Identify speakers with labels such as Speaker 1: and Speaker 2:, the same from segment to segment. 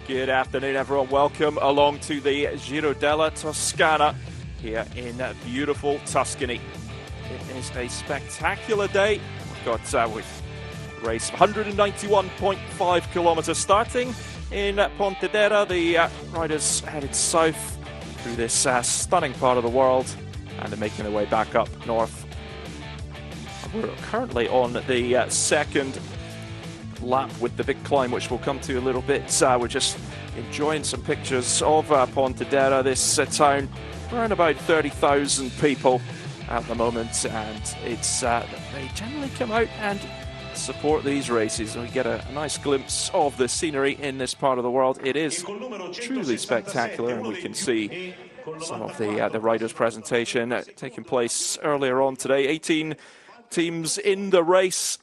Speaker 1: Good afternoon, everyone. Welcome along to the Giro della Toscana here in beautiful Tuscany. It is a spectacular day. We've got with race 191.5 kilometers starting in Pontedera. The riders headed south through this stunning part of the world and are making their way back up north. We're currently on the second lap with the big climb, which we'll come to a little bit. We're just enjoying some pictures of Pontedera, this town, around about 30,000 people at the moment, and it's they generally come out and support these races, and we get a nice glimpse of the scenery in this part of the world. It is truly spectacular, and we can see some of the riders' presentation taking place earlier on today. 18 teams in the race,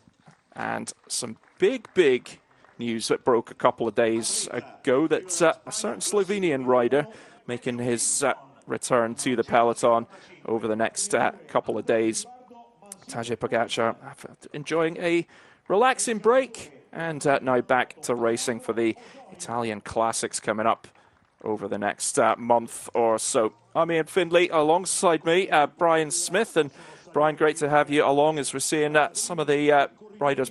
Speaker 1: and some big news that broke a couple of days ago that a certain Slovenian rider making his return to the peloton over the next couple of days. Tadej Pogačar enjoying a relaxing break, and now back to racing for the Italian Classics coming up over the next month or so. I'm Ian Findlay, alongside me Brian Smith, and Brian, great to have you along as we're seeing some of the riders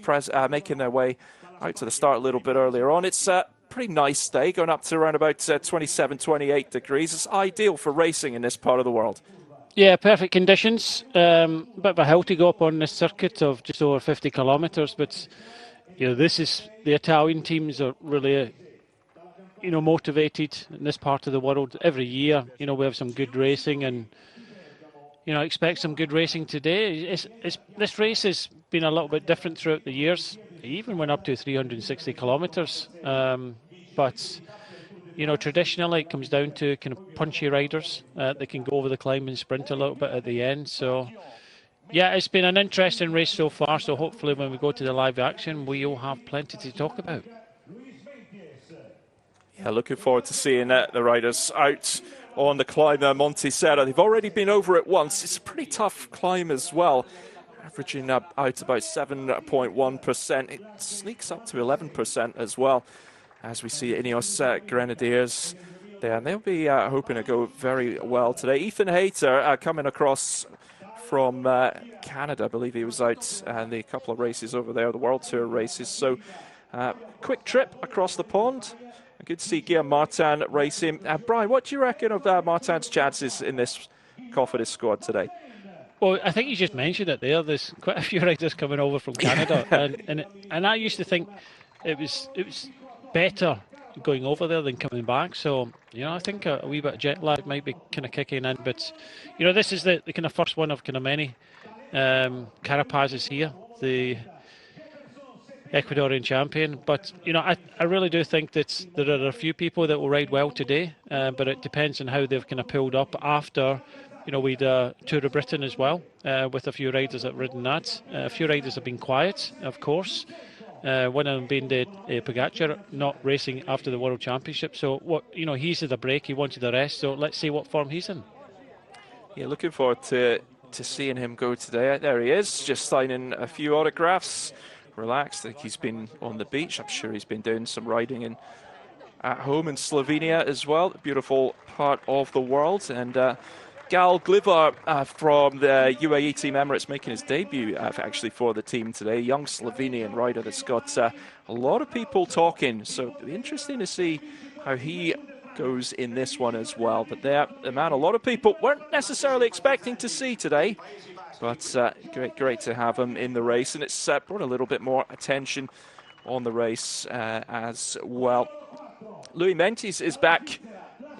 Speaker 1: making their way out to the start a little bit earlier on. It's a pretty nice day, going up to around about 27, 28 degrees. It's ideal for racing in this part of the world.
Speaker 2: Yeah, perfect conditions. Bit of a hill to go up on this circuit of just over 50 kilometres, but this is the Italian teams are really motivated in this part of the world. Every year, we have some good racing, and expect some good racing today. This race has been a little bit different throughout the years. It even went up to 360 kilometres. But traditionally it comes down to kind of punchy riders. They can go over the climb and sprint a little bit at the end. So, yeah, it's been an interesting race so far. So hopefully when we go to the live action, we'll have plenty to talk about.
Speaker 1: Yeah, looking forward to seeing the riders out on the climb there, Monte Serra. They've already been over it once. It's a pretty tough climb as well, averaging out about 7.1%. It sneaks up to 11% as well, as we see Ineos Grenadiers there. And they'll be hoping to go very well today. Ethan Hayter coming across from Canada. I believe he was out in the couple of races over there, the World Tour races. So quick trip across the pond. Good to see Guillaume Martin racing. Brian, what do you reckon of Martin's chances in this Cofidis squad today?
Speaker 2: Well, I think you just mentioned it there. There's quite a few riders coming over from Canada, and I used to think it was better going over there than coming back. So I think a wee bit of jet lag might be kind of kicking in. But this is the kind of first one of kind of many. Carapaz is here, the Ecuadorian champion, but I really do think that there are a few people that will ride well today, but it depends on how they've kind of pulled up after we'd Tour of Britain as well, with a few riders that have ridden that. A few riders have been quiet, of course, one of them being the Pogačar, not racing after the World Championship. So he's had a break, he wanted a rest, so let's see what form he's in.
Speaker 1: Yeah, looking forward to seeing him go today. There he is, just signing a few autographs. Relaxed, like he's been on the beach. I'm sure he's been doing some riding at home in Slovenia as well, a beautiful part of the world. And Gal Glivar from the UAE Team Emirates making his debut actually for the team today. Young Slovenian rider that's got a lot of people talking. So it'll be interesting to see how he goes in this one as well. But the man a lot of people weren't necessarily expecting to see today. But great to have him in the race, and it's brought a little bit more attention on the race as well. Louis Mentis is back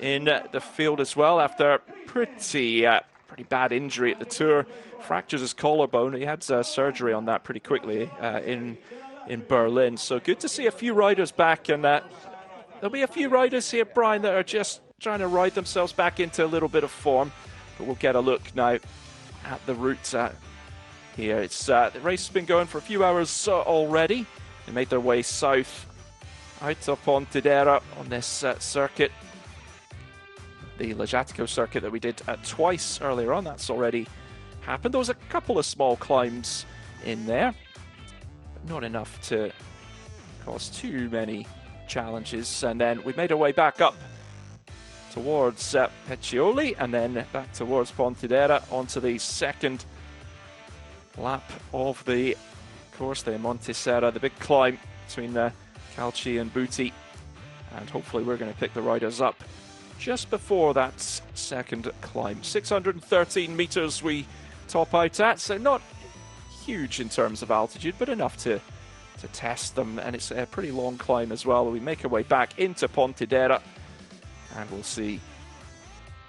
Speaker 1: in the field as well after pretty bad injury at the Tour. Fractures his collarbone. He had surgery on that pretty quickly in Berlin. So good to see a few riders back, and there'll be a few riders here, Brian, that are just trying to ride themselves back into a little bit of form. But we'll get a look now at the route here. It's the race has been going for a few hours already. They made their way south out of Pontedera on this circuit, the Lajatico circuit that we did twice earlier on. That's already happened. There was a couple of small climbs in there, but not enough to cause too many challenges, and then we made our way back up towards Peccioli, and then back towards Pontedera onto the second lap of the course there, Monte Serra, the big climb between Calci and Buti, and hopefully we're going to pick the riders up just before that second climb. 613 meters we top out at, so not huge in terms of altitude, but enough to test them, and it's a pretty long climb as well. We make our way back into Pontedera, and we'll see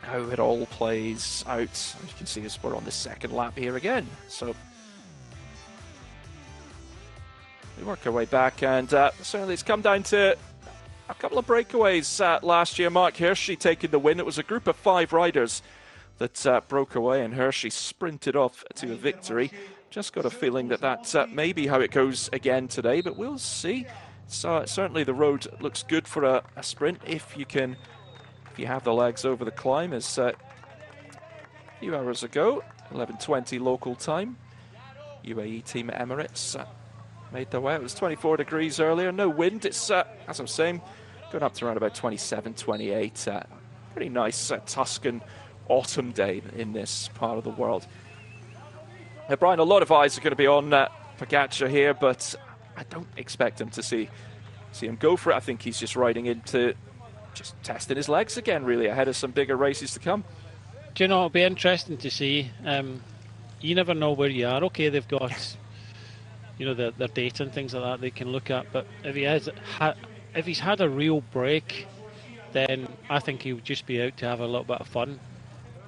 Speaker 1: how it all plays out. As you can see, as we're on the second lap here again, so we work our way back, and certainly it's come down to a couple of breakaways last year. Mark Hirschi taking the win. It was a group of 5 riders that broke away, and Hirschi sprinted off to a victory. Just got a feeling that that may be how it goes again today, but we'll see. So certainly the road looks good for a sprint if you have the legs over the climb. As a few hours ago, 11:20 local time, UAE Team Emirates made their way. It was 24 degrees earlier, no wind. It's, as I'm saying, going up to around about 27, 28. Pretty nice Tuscan autumn day in this part of the world. Now, Brian, a lot of eyes are going to be on Pogačar here, but I don't expect him to see him go for it. I think he's just riding into just testing his legs again, really, ahead of some bigger races to come.
Speaker 2: Do you know, it'll be interesting to see. You never know where you are. Okay, they've got their data and things like that they can look at, but if he's had a real break, then I think he would just be out to have a little bit of fun.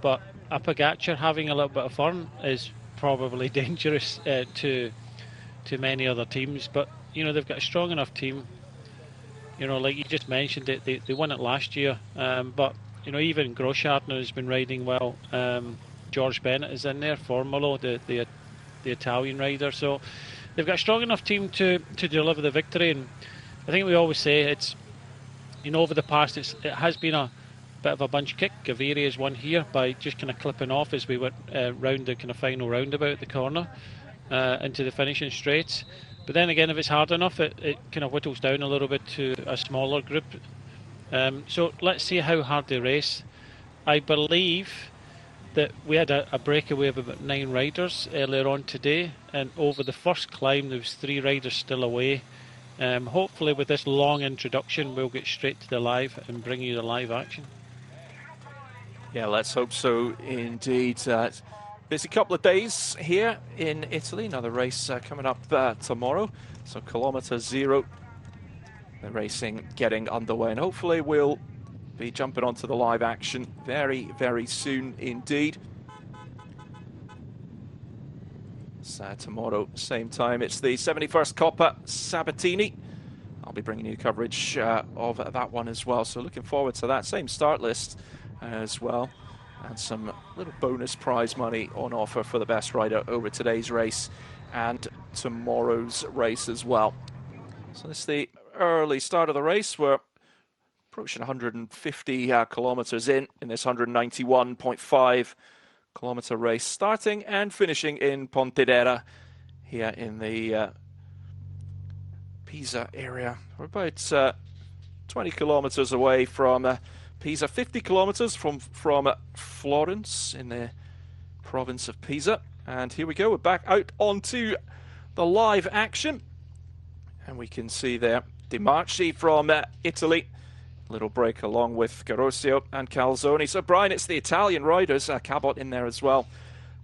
Speaker 2: But a Pogačar having a little bit of fun is probably dangerous to many other teams. But they've got a strong enough team. Like you just mentioned, they won it last year. But even Groschartner has been riding well. George Bennett is in there, Formolo, the Italian rider. So they've got a strong enough team to deliver the victory. And I think we always say it's over the past it has been a bit of a bunch kick. Gaviria has won here by just kind of clipping off as we went round the kind of final roundabout the corner into the finishing straight. But then again, if it's hard enough, it kind of whittles down a little bit to a smaller group. So let's see how hard they race. I believe that we had a breakaway of about 9 riders earlier on today, and over the first climb there was 3 riders still away. Hopefully with this long introduction we'll get straight to the live and bring you the live action.
Speaker 1: Yeah, let's hope so indeed. Busy couple of days here in Italy. Another race coming up tomorrow. So kilometre 0, the racing getting underway, and hopefully we'll be jumping onto the live action very, very soon indeed. So tomorrow, same time, it's the 71st Coppa Sabatini. I'll be bringing you coverage of that one as well. So looking forward to that. Same start list as well. And some little bonus prize money on offer for the best rider over today's race and tomorrow's race as well. So this is the early start of the race. We're approaching 150 kilometers in this 191.5 kilometer race, starting and finishing in Pontedera here in the Pisa area. We're about 20 kilometers away from Pisa, 50 kilometers from Florence in the province of Pisa. And here we go, we're back out onto the live action. And we can see there De Marchi from Italy. Little break along with Garosio and Calzoni. So Brian, it's the Italian riders, Cabot in there as well,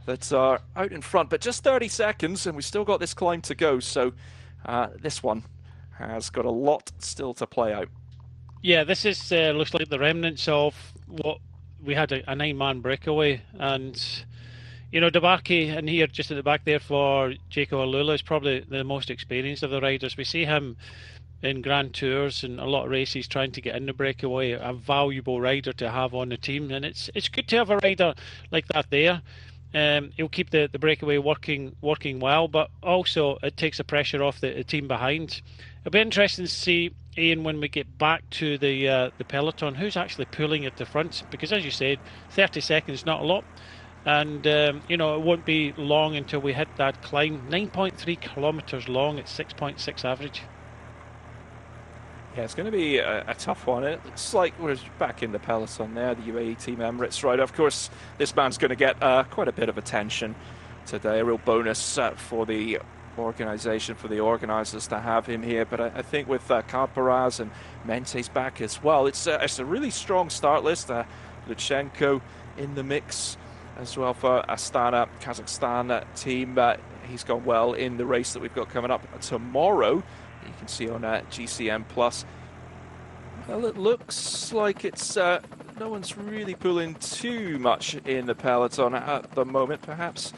Speaker 1: that are out in front. But just 30 seconds and we've still got this climb to go. So this one has got a lot still to play out.
Speaker 2: Yeah, this is looks like the remnants of what we had, a 9-man breakaway. And, Debarchi in here just at the back there for Jaco Alula is probably the most experienced of the riders. We see him in Grand Tours and a lot of races trying to get in the breakaway, a valuable rider to have on the team. And it's good to have a rider like that there. He'll keep the breakaway working well, but also it takes the pressure off the team behind. It'll be interesting to see, Ian, when we get back to the peloton, who's actually pulling at the front, because as you said, 30 seconds not a lot, and it won't be long until we hit that climb. 9.3 kilometers long at 6.6 average.
Speaker 1: Yeah, it's going to be a tough one. It looks like we're back in the peloton there, the UAE Team Emirates rider. Of course, this man's going to get quite a bit of attention today. A real bonus for the organisation, for the organisers to have him here. But I think with Karparaz and Mente's back as well, it's a really strong start list. Lutsenko in the mix as well for Astana, Kazakhstan team. He's gone well in the race that we've got coming up tomorrow. You can see on GCM Plus. Well, it looks like it's no one's really pulling too much in the peloton at the moment. Perhaps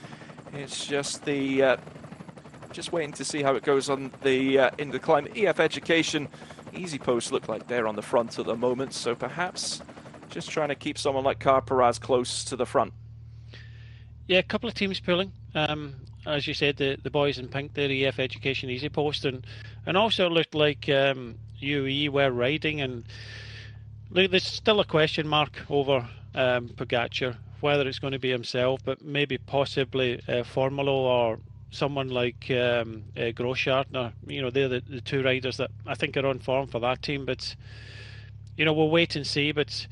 Speaker 1: it's just the just waiting to see how it goes on the in the climb. EF Education, Easy Post look like they're on the front at the moment. So perhaps just trying to keep someone like Karparaz close to the front.
Speaker 2: Yeah, a couple of teams pulling. As you said, the boys in pink, they're EF Education Easy Post, and also it looked like UAE were riding, and look, there's still a question mark over Pogačar, whether it's going to be himself, but maybe possibly Formolo or someone like Grossschartner. You know, they're the two riders that I think are on form for that team, but you know, we'll wait and see. But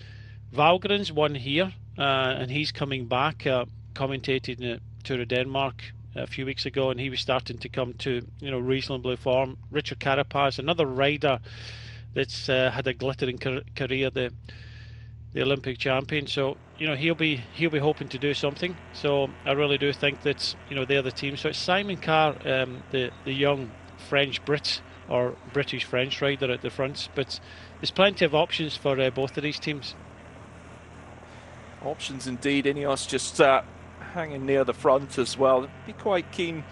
Speaker 2: Valgren's won here, and he's coming back, commentated in the Tour of Denmark a few weeks ago, and he was starting to come to, you know, reasonably form. Richard Carapaz, another rider that's had a glittering career, the Olympic champion. So you know, he'll be hoping to do something. So I really do think that, you know, they're the team. So it's Simon Carr, the young French Brit or British French rider at the front, but there's plenty of options for both of these teams.
Speaker 1: Options indeed. Ineos just hanging near the front as well. Be quite keen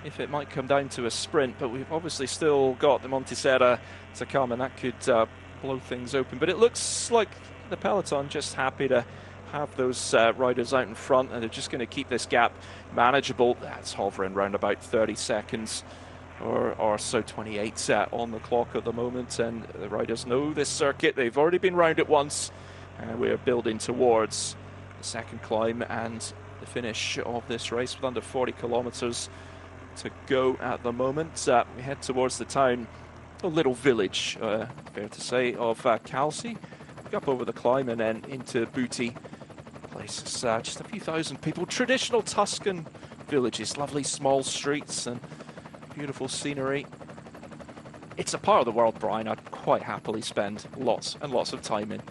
Speaker 1: if it might come down to a sprint, but we've obviously still got the Monte Serra to come, and that could blow things open. But it looks like the peloton just happy to have those riders out in front, and they're just going to keep this gap manageable. That's hovering around about 30 seconds or so, 28 on the clock at the moment, and the riders know this circuit. They've already been round it once, and we're building towards the second climb and the finish of this race with under 40 kilometers to go at the moment. We head towards the town, a little village, fair to say, of Calci. Up over the climb and then into Booty. Place is just a few thousand people. Traditional Tuscan villages, lovely small streets and beautiful scenery. It's a part of the world, Brian, I'd quite happily spend lots and lots of time in.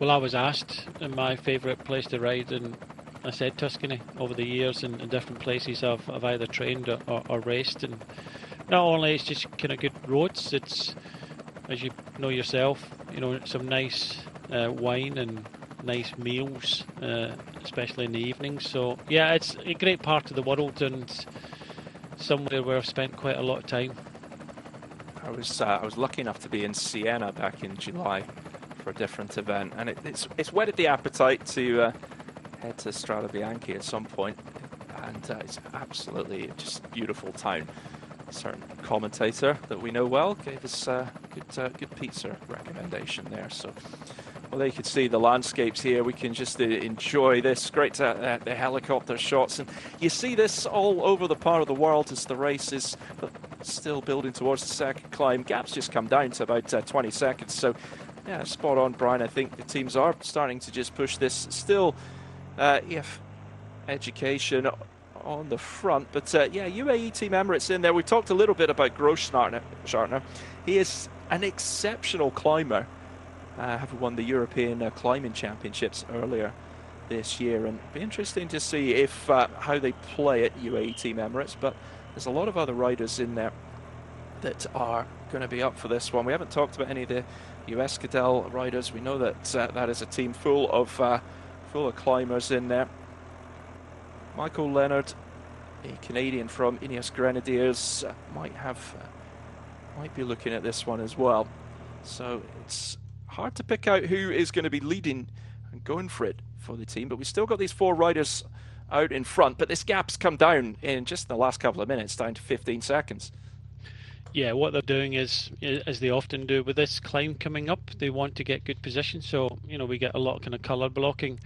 Speaker 2: Well, I was asked in my favourite place to ride, and I said Tuscany over the years, and in different places I've either trained or raced. And not only it's just kind of good roads, it's, as you know yourself, you know, some nice wine and nice meals, especially in the evenings. So yeah, it's a great part of the world, and somewhere where I've spent quite a lot of time.
Speaker 1: I was lucky enough to be in Siena back in July for a different event, and it's whetted the appetite to head to Strada Bianchi at some point, and it's absolutely just a beautiful town. A certain commentator that we know well gave us a good pizza recommendation there. So, well, they could see the landscapes here. We can just enjoy this. Great the helicopter shots, and you see this all over the part of the world as the race is still building towards the second climb. Gaps just come down to about 20 seconds. So, yeah, spot on, Brian. I think the teams are starting to just push this. Still, EF Education on the front, but yeah, UAE Team Emirates in there. We talked a little bit about Grossschartner. He is an exceptional climber, having won the European Climbing Championships earlier this year, and it'll be interesting to see if how they play at UAE Team Emirates. But there's a lot of other riders in there that are going to be up for this one. We haven't talked about any of the US Cadel riders. We know that that is a team full of climbers in there. Michael Leonard, a Canadian from Ineos Grenadiers, might be looking at this one as well. So it's hard to pick out who is going to be leading and going for it for the team. But we've still got these four riders out in front. But this gap's come down in just the last couple of minutes, down to 15 seconds.
Speaker 2: Yeah, what they're doing is, as they often do with this climb coming up, they want to get good position. So, you know, we get a lot of kind of colour blocking.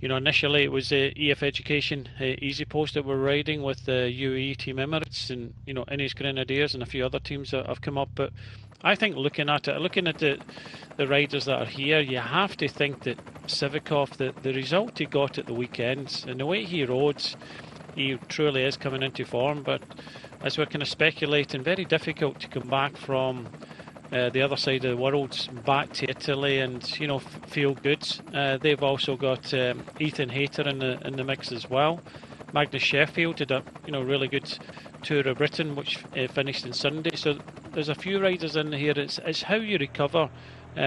Speaker 2: Initially it was EF Education Easy Post that we're riding with the UAE Team Emirates and, Innis Grenadiers and a few other teams that have come up. But I think looking at the riders that are here, you have to think that Sivakov, the result he got at the weekend and the way he rode, he truly is coming into form. But as we're kind of speculating, very difficult to come back from the other side of the world back to Italy and feel good. They've also got Ethan Hayter in the mix as well. Magnus Sheffield did a really good Tour of Britain, which finished on Sunday. So there's a few riders in here. It's how you recover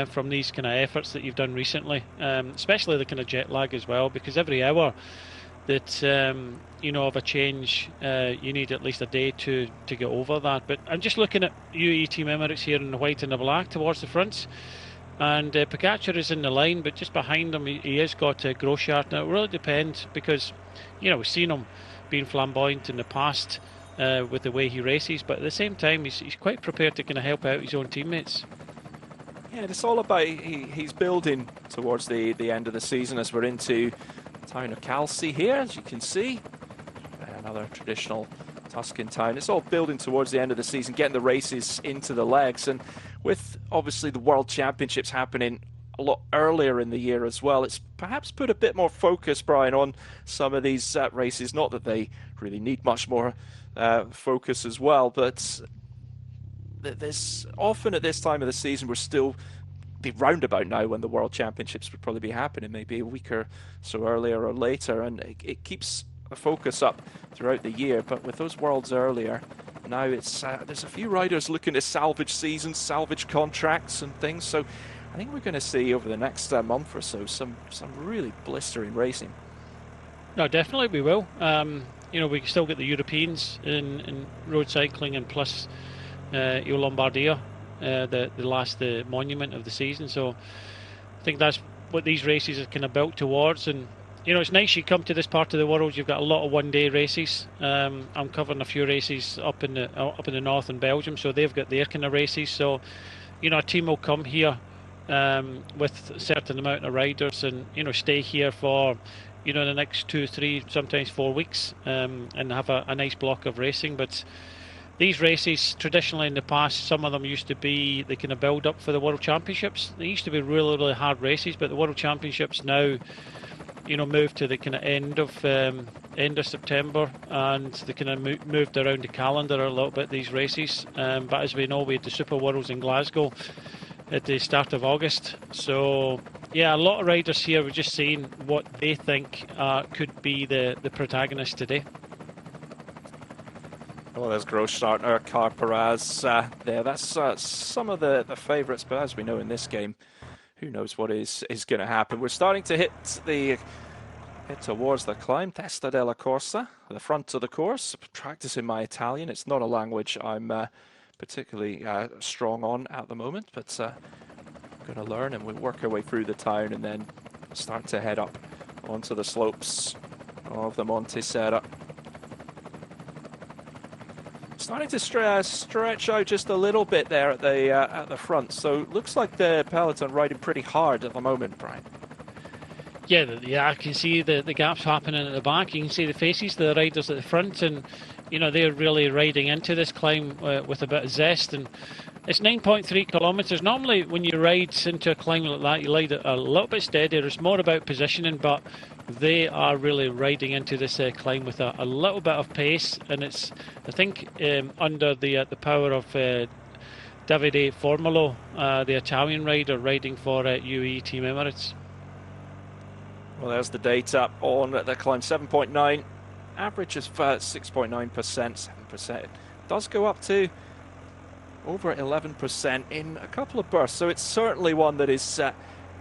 Speaker 2: from these kind of efforts that you've done recently, especially the kind of jet lag as well, because every hour that of a change, you need at least a day to get over that. But I'm just looking at UAE Team Emirates here in the white and the black towards the front, and Pogacar is in the line, but just behind him he has got Groschardt. Now it really depends, because we've seen him being flamboyant in the past with the way he races, but at the same time he's quite prepared to kind of help out his own teammates.
Speaker 1: Yeah, it's all about he's building towards the end of the season as we're into the town of Calci here, as you can see. Another traditional Tuscan town. It's all building towards the end of the season, getting the races into the legs, and with obviously the World Championships happening a lot earlier in the year as well, it's perhaps put a bit more focus, Brian, on some of these races. Not that they really need much more focus as well, but there's often at this time of the season we're still be roundabout now when the World Championships would probably be happening, maybe a week or so earlier or later, and it keeps a focus up throughout the year. But with those Worlds earlier, now it's there's a few riders looking to salvage seasons, salvage contracts and things. So I think we're going to see over the next month or so some really blistering racing.
Speaker 2: No, definitely we will. We can still get the Europeans in road cycling, and plus Il Lombardia, the last monument of the season. So I think that's what these races are kind of built towards. And it's nice you come to this part of the world. You've got a lot of one-day races. I'm covering a few races up in the north in Belgium, so they've got their kind of races. So a team will come here with a certain amount of riders, and stay here for the next 2, 3, sometimes 4 weeks, and have a nice block of racing. But these races, traditionally in the past, some of them used to be the kind of build up for the World Championships. They used to be really, really hard races, but the World Championships now moved to the kind of end of September, and they kind of moved around the calendar a little bit, these races. But as we know, we had the Super Worlds in Glasgow at the start of August. So yeah, a lot of riders here. We're just seeing what they think could be the protagonist today.
Speaker 1: Well, there's Groschardt, Carperaz there. That's some of the favourites, but as we know in this game, who knows what is going to happen. We're starting to hit towards the climb, Testa della Corsa, the front of the course. Practicing my Italian. It's not a language I'm particularly strong on at the moment, but I'm going to learn, and we'll work our way through the town and then start to head up onto the slopes of the Monte Serra. Starting to stretch out just a little bit there at the front, so looks like the peloton riding pretty hard at the moment, Brian.
Speaker 2: Yeah, I can see the gaps happening at the back. You can see the faces of the riders at the front, and they're really riding into this climb with a bit of zest. And it's 9.3 kilometres. Normally, when you ride into a climb like that, you ride it a little bit steadier. It's more about positioning, but they are really riding into this climb with a little bit of pace, and it's, I think, under the power of Davide Formolo, the Italian rider riding for UAE Team Emirates.
Speaker 1: Well, there's the data on the climb. 7.9, average is 6.9%, 7%. It does go up to over 11% in a couple of bursts, so it's certainly one that is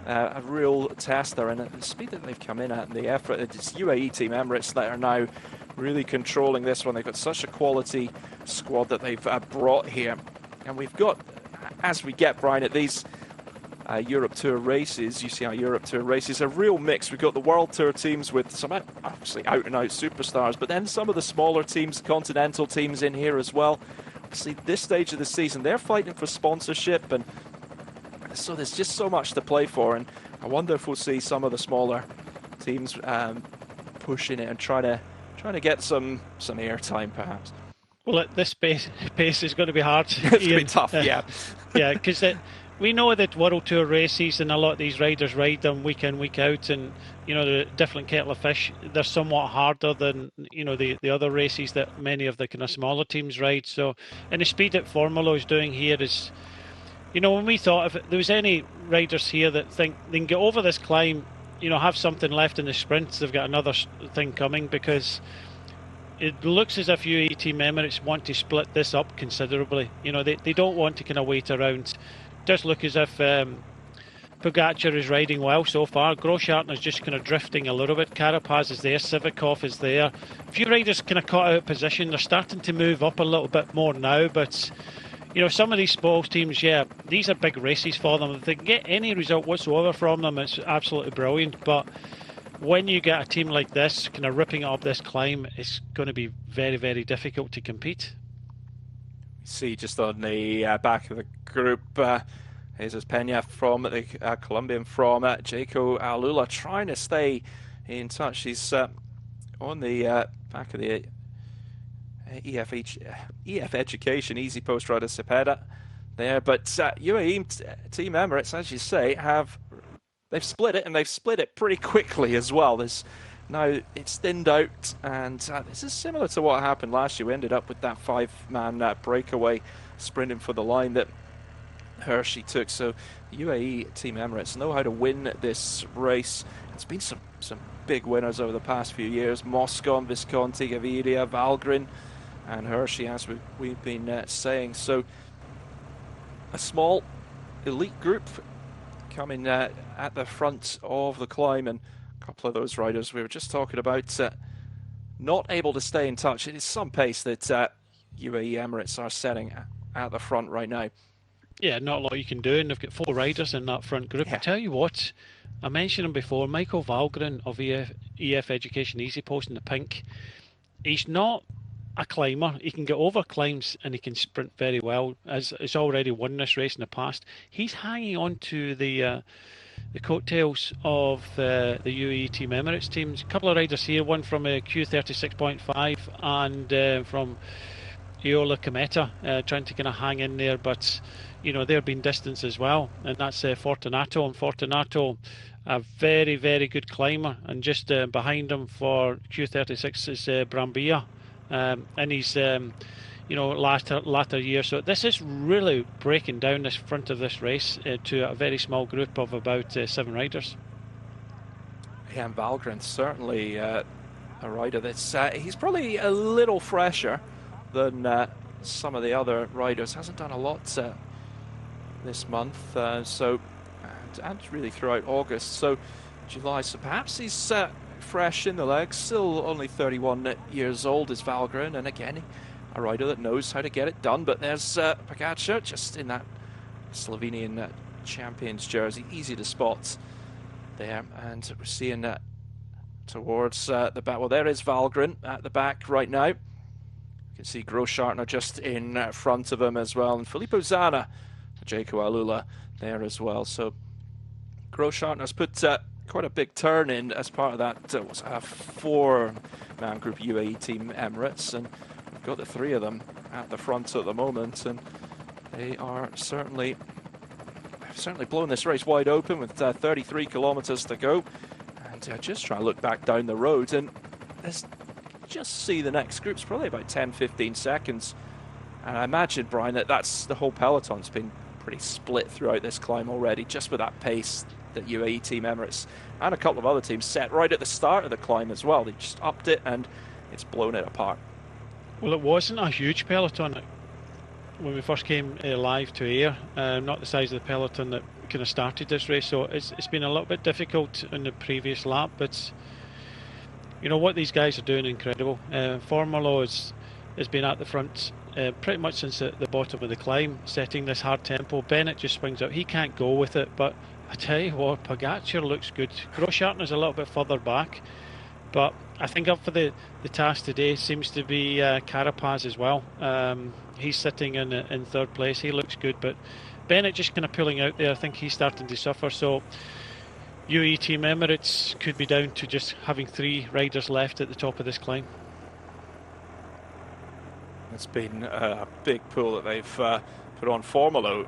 Speaker 1: a real tester, and the speed that they've come in at and the effort. It's UAE Team Emirates that are now really controlling this one. They've got such a quality squad that they've brought here, and we've got, as we get, Brian, at these Europe Tour races, UCI Europe Tour races, a real mix. We've got the World Tour teams with some obviously out-and-out superstars, but then some of the smaller teams, continental teams in here as well. Obviously, this stage of the season, they're fighting for sponsorship, and so there's just so much to play for, and I wonder if we'll see some of the smaller teams pushing it and trying to get some airtime, perhaps.
Speaker 2: Well, at this pace is going to be hard.
Speaker 1: It's going to be tough, yeah.
Speaker 2: Yeah, because we know that World Tour races and a lot of these riders ride them week in, week out, and the different kettle of fish. They're somewhat harder than the other races that many of the kind of smaller teams ride. So, and the speed that Formula is doing here is, when we thought if there was any riders here that think they can get over this climb, have something left in the sprints, they've got another thing coming, because it looks as if UAE Team Emirates want to split this up considerably. They don't want to kind of wait around. It does look as if Pogacar is riding well so far. Grosschartner's just kind of drifting a little bit. Carapaz is there. Sivakov is there. A few riders kind of caught out of position. They're starting to move up a little bit more now, but some of these small teams, these are big races for them. If they can get any result whatsoever from them, it's absolutely brilliant. But when you get a team like this kind of ripping up this climb, it's going to be very, very difficult to compete.
Speaker 1: See just on the back of the group, Jesus Pena from the Colombian from Jaco Alula, trying to stay in touch. He's on the back of the EF Education Easy Post Rider Cepeda there, but UAE Team Emirates, as you say, they've split it, and they've split it pretty quickly as well. Now it's thinned out, and this is similar to what happened last year. We ended up with that 5-man breakaway sprinting for the line that Hershey took. So UAE Team Emirates know how to win this race. It's been some big winners over the past few years: Moscon, Visconti, Gaviria, Valgren, and Hershey, as we've been saying. So a small elite group coming at the front of the climb, and a couple of those riders we were just talking about not able to stay in touch. It is some pace that UAE Emirates are setting at the front right now.
Speaker 2: Yeah, not a lot you can do, and they've got 4 riders in that front group.
Speaker 1: Yeah.
Speaker 2: I tell you what, I mentioned him before, Michael Valgren of EF Education Easy Post in the pink. He's not a climber. He can get over climbs and he can sprint very well, as he's already won this race in the past. He's hanging on to the coattails of the UAE Team Emirates teams. A couple of riders here, one from Q36.5 and from Iola Cometa, trying to kind of hang in there, but they're being distanced as well, and that's Fortunato. And Fortunato, a very, very good climber, and just behind him for Q36 is Brambilla, and he's latter year. So this is really breaking down this front of this race to a very small group of about 7 riders.
Speaker 1: Yeah, and Valgren's certainly a rider that's he's probably a little fresher than some of the other riders. Hasn't done a lot this month, and really throughout August, so July. So perhaps he's fresh in the legs. Still only 31 years old is Valgren, and again, a rider that knows how to get it done. But there's Pogacar just in that Slovenian champions jersey, easy to spot there, and we're seeing towards the back. Well, there is Valgren at the back right now. You can see Grosschartner just in front of him as well, and Filippo Zana, Jaco Alula there as well. So Grosschartner's put quite a big turn in as part of that was a 4-man group UAE Team Emirates, and we've got the 3 of them at the front at the moment, and they are certainly blown this race wide open with 33 kilometers to go. And just trying to look back down the road, and there's just see the next group's probably about 10-15 seconds, and I imagine, Brian, that's the whole peloton's been pretty split throughout this climb already, just with that pace that UAE Team Emirates and a couple of other teams set right at the start of the climb as well. They just upped it and it's blown it apart.
Speaker 2: Well, it wasn't a huge peloton when we first came live to air, not the size of the peloton that kind of started this race, so it's been a little bit difficult in the previous lap, but what these guys are doing, incredible. Formolo has been at the front pretty much since the bottom of the climb, setting this hard tempo. Bennett just swings out. He can't go with it, but I tell you what, Pogacar looks good. Grosschartner's a little bit further back, but I think up for the task today seems to be Carapaz as well. He's sitting in third place. He looks good, but Bennett just kind of pulling out there. I think he's starting to suffer. So UAE Team Emirates could be down to just having 3 riders left at the top of this climb.
Speaker 1: It's been a big pull that they've put on. Formolo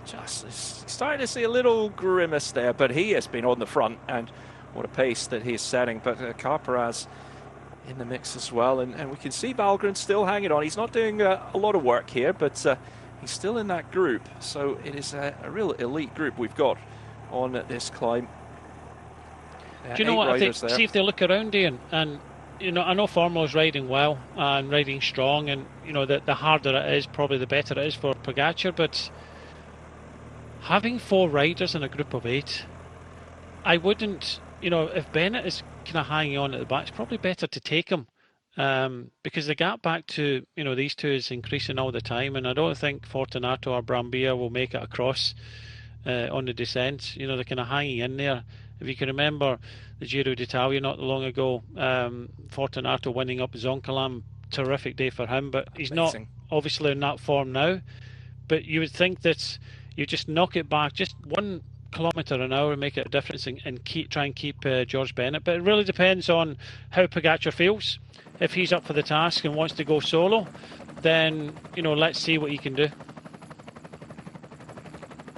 Speaker 1: just is starting to see a little grimace there, but he has been on the front, and what a pace that he's setting. But Carperaz in the mix as well, and we can see Valgren still hanging on. He's not doing a lot of work here, but he's still in that group, so it is a real elite group we've got on this climb.
Speaker 2: Do you know what I think? See if they look around, Ian, and you know, I know Formolo's riding well and riding strong, and you know, the harder it is, probably the better it is for Pogačar. But having 4 riders in a group of 8, I wouldn't. You know, if Bennett is kind of hanging on at the back, it's probably better to take him, because the gap back to, you know, these two is increasing all the time, and I don't think Fortunato or Brambilla will make it across on the descent. You know, they're kind of hanging in there. If you can remember the Giro d'Italia not long ago, Fortunato winning up Zoncolan, terrific day for him, but he's not obviously in that form now. But you would think that you just knock it back just 1 kilometre an hour and make it a difference, and try and keep George Bennett. But it really depends on how Pogačar feels. If he's up for the task and wants to go solo, then, you know, let's see what he can do.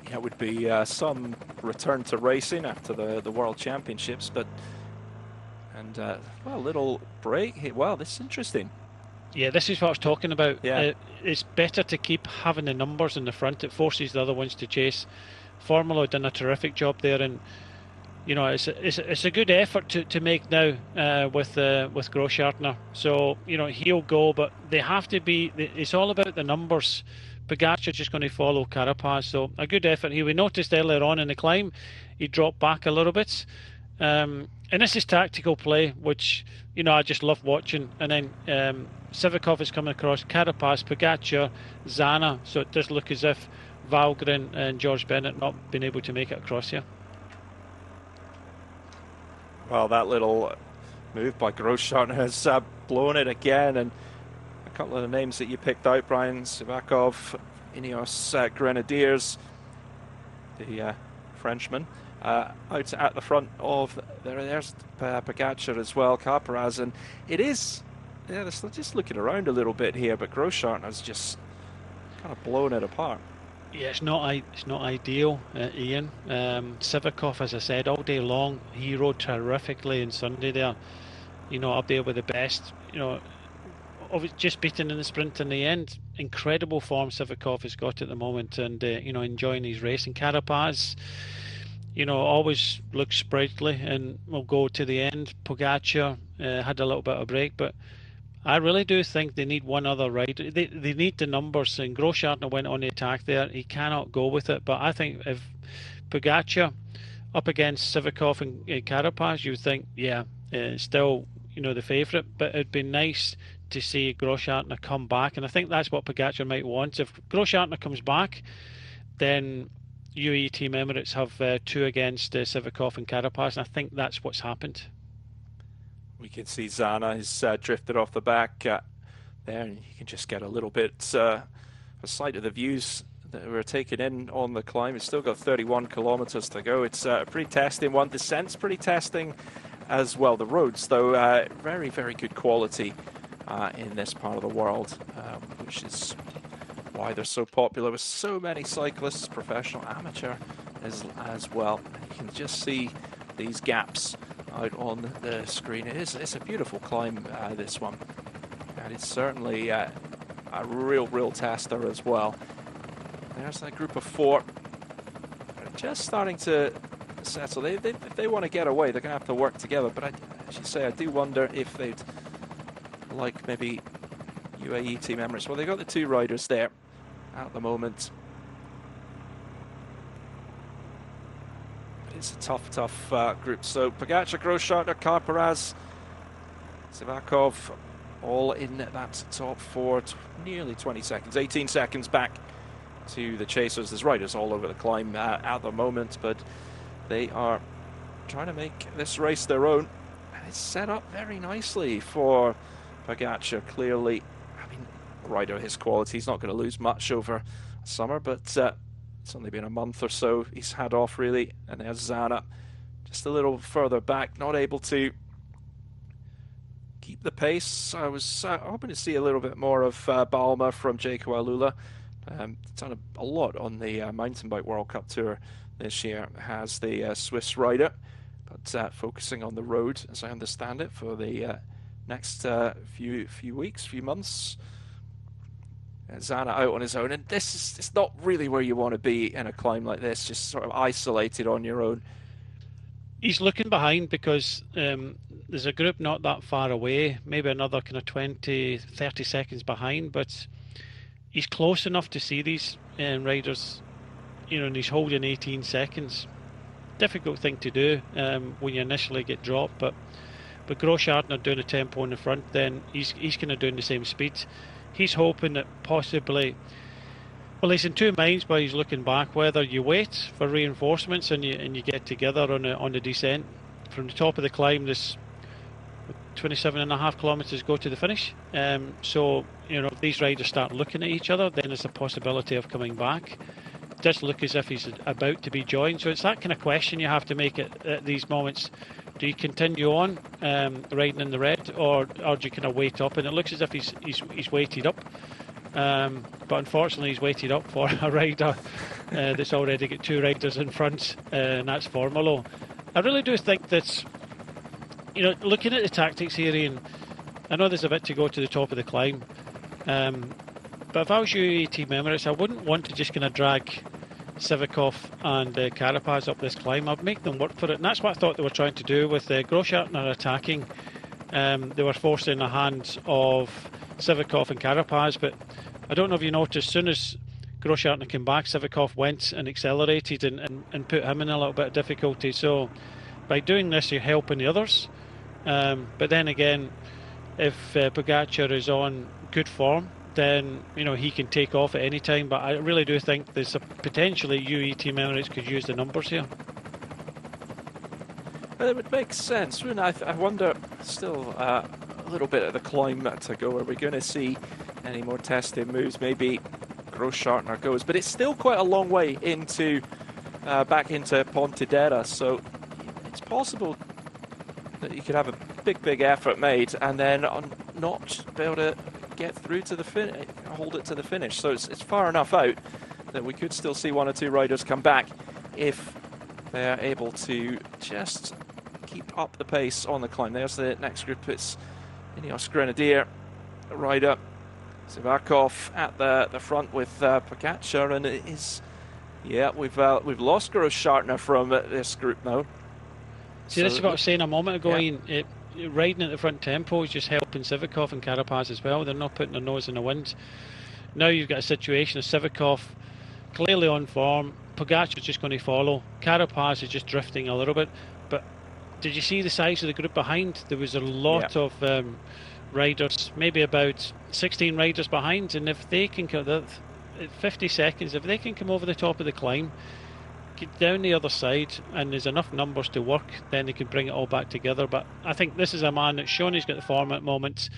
Speaker 1: Yeah, it would be some return to racing after the World Championships, but well, a little break. Wow, this is interesting.
Speaker 2: Yeah, this is what I was talking about.
Speaker 1: Yeah.
Speaker 2: It's better to keep having the numbers in the front. It forces the other ones to chase. Formolo done a terrific job there, and you know, it's a good effort to make now with Großschartner. So you know, he'll go, but they have to be. It's all about the numbers. Pogačar just going to follow Carapaz, so a good effort here. We noticed earlier on in the climb he dropped back a little bit, and this is tactical play, which, you know, I just love watching. And then Sivakov is coming across, Carapaz, Pogačar, Zana, so it does look as if Valgren and George Bennett not been able to make it across here.
Speaker 1: Well, that little move by Großschartner has blown it again, and a couple of the names that you picked out, Brian, Sivakov, Ineos Grenadiers, the Frenchman, out at the front of there's Pogačar as well, Carperaz, and it is, yeah, they're just looking around a little bit here, but Großschartner's just kind of blown it apart.
Speaker 2: Yeah, it's not ideal, Ian. Sivakov, as I said, all day long, he rode terrifically on Sunday there. You know, up there with the best. You know, just beaten in the sprint in the end. Incredible form Sivakov has got at the moment, and you know, enjoying his race. And Carapaz, you know, always looks sprightly and will go to the end. Pogačar had a little bit of a break, but I really do think they need one other rider. They need the numbers, and Großschartner went on the attack there. He cannot go with it, but I think if Pogačar up against Sivakov and Carapaz, you would think, yeah, still, you know, the favourite, but it'd be nice to see Großschartner come back, and I think that's what Pogačar might want. If Großschartner comes back, then UAE Team Emirates have 2 against Sivakov and Carapaz, and I think that's what's happened.
Speaker 1: We can see Zana has drifted off the back there, and you can just get a little bit a sight of the views that we're taking in on the climb. It's still got 31 kilometers to go. It's a pretty testing one. Descent's pretty testing as well. The roads, though, very, very good quality in this part of the world, which is why they're so popular with so many cyclists, professional, amateur as well. You can just see these gaps out on the screen. It's a beautiful climb, this one, and it's certainly a real tester as well. There's that group of 4 just starting to settle. If they want to get away, they're going to have to work together, but I should say I do wonder if they'd like maybe UAE Team Emirates. Well, they got the 2 riders there at the moment. It's a tough group. So Pogačar, Großschartner, Carperaz, Sivakov, all in that top 4. Nearly 20 seconds, 18 seconds back to the chasers. There's riders all over the climb at the moment, but they are trying to make this race their own. And it's set up very nicely for Pogačar. Clearly, I mean, rider his quality, he's not going to lose much over summer, but it's only been a month or so he's had off, really. And there's Zana just a little further back, not able to keep the pace. I was hoping to see a little bit more of Balmer from Jaco Alula. Done a lot on the Mountain Bike World Cup Tour this year, has the Swiss rider, but focusing on the road, as I understand it, for the next few weeks, few months. Zana out on his own, and it's not really where you want to be in a climb like this, just sort of isolated on your own.
Speaker 2: He's looking behind because there's a group not that far away, maybe another kind of 20, 30 seconds behind, but he's close enough to see these riders, and he's holding 18 seconds. Difficult thing to do when you initially get dropped, but Groschartner doing a tempo in the front, then he's kind of doing the same speed. He's hoping that possibly, well, he's in two minds, but he's looking back whether you wait for reinforcements and you get together on the descent from the top of the climb. This 27.5 kilometres go to the finish. So if these riders start looking at each other, then there's a possibility of coming back. It does look as if he's about to be joined. So it's that kind of question you have to make at these moments. Do you continue on riding in the red, or do you kind of wait up? And it looks as if he's waited up. But unfortunately, he's waited up for a rider that's already got two riders in front, and that's Formolo. I really do think that, looking at the tactics here, Ian, I know there's a bit to go to the top of the climb, but if I was UAE Team Emirates, I wouldn't want to just kind of drag Sivakov and Carapaz up this climb. I'd make them work for it, and that's what I thought they were trying to do with Groschartner attacking. They were forcing the hands of Sivakov and Carapaz, but I don't know if you noticed, as soon as Groschartner came back, Sivakov went and accelerated and put him in a little bit of difficulty. So by doing this, you're helping the others. But then again, if Pogačar is on good form, then he can take off at any time. But I really do think there's potentially UAE Team Emirates could use the numbers here.
Speaker 1: Well, it would make sense, wouldn't I? I wonder, still a little bit of the climb to go. Are we going to see any more testing moves? Maybe Groschartner goes, but it's still quite a long way into back into Pontedera, so it's possible that you could have a big effort made and then not be able to get through to the finish, hold it to the finish. So it's far enough out that we could still see one or two riders come back if they're able to just keep up the pace on the climb. There's the next group. It's Ineos Grenadier rider Sivakov at the front with Pogačar, and it is, we've lost Groschartner from this group now.
Speaker 2: See, this is what I was saying a moment ago, Ian. Riding at the front tempo is just helping Sivakov and Carapaz as well. They're not putting their nose in the wind. Now you've got a situation of Sivakov clearly on form. Pogačar's just going to follow. Carapaz is just drifting a little bit. But did you see the size of the group behind? There was a lot of riders, maybe about 16 riders behind. And if they can come 50 seconds, if they can come over the top of the climb, get down the other side, and there's enough numbers to work, then they can bring it all back together. But I think this is a man that's shown he's got the form at moments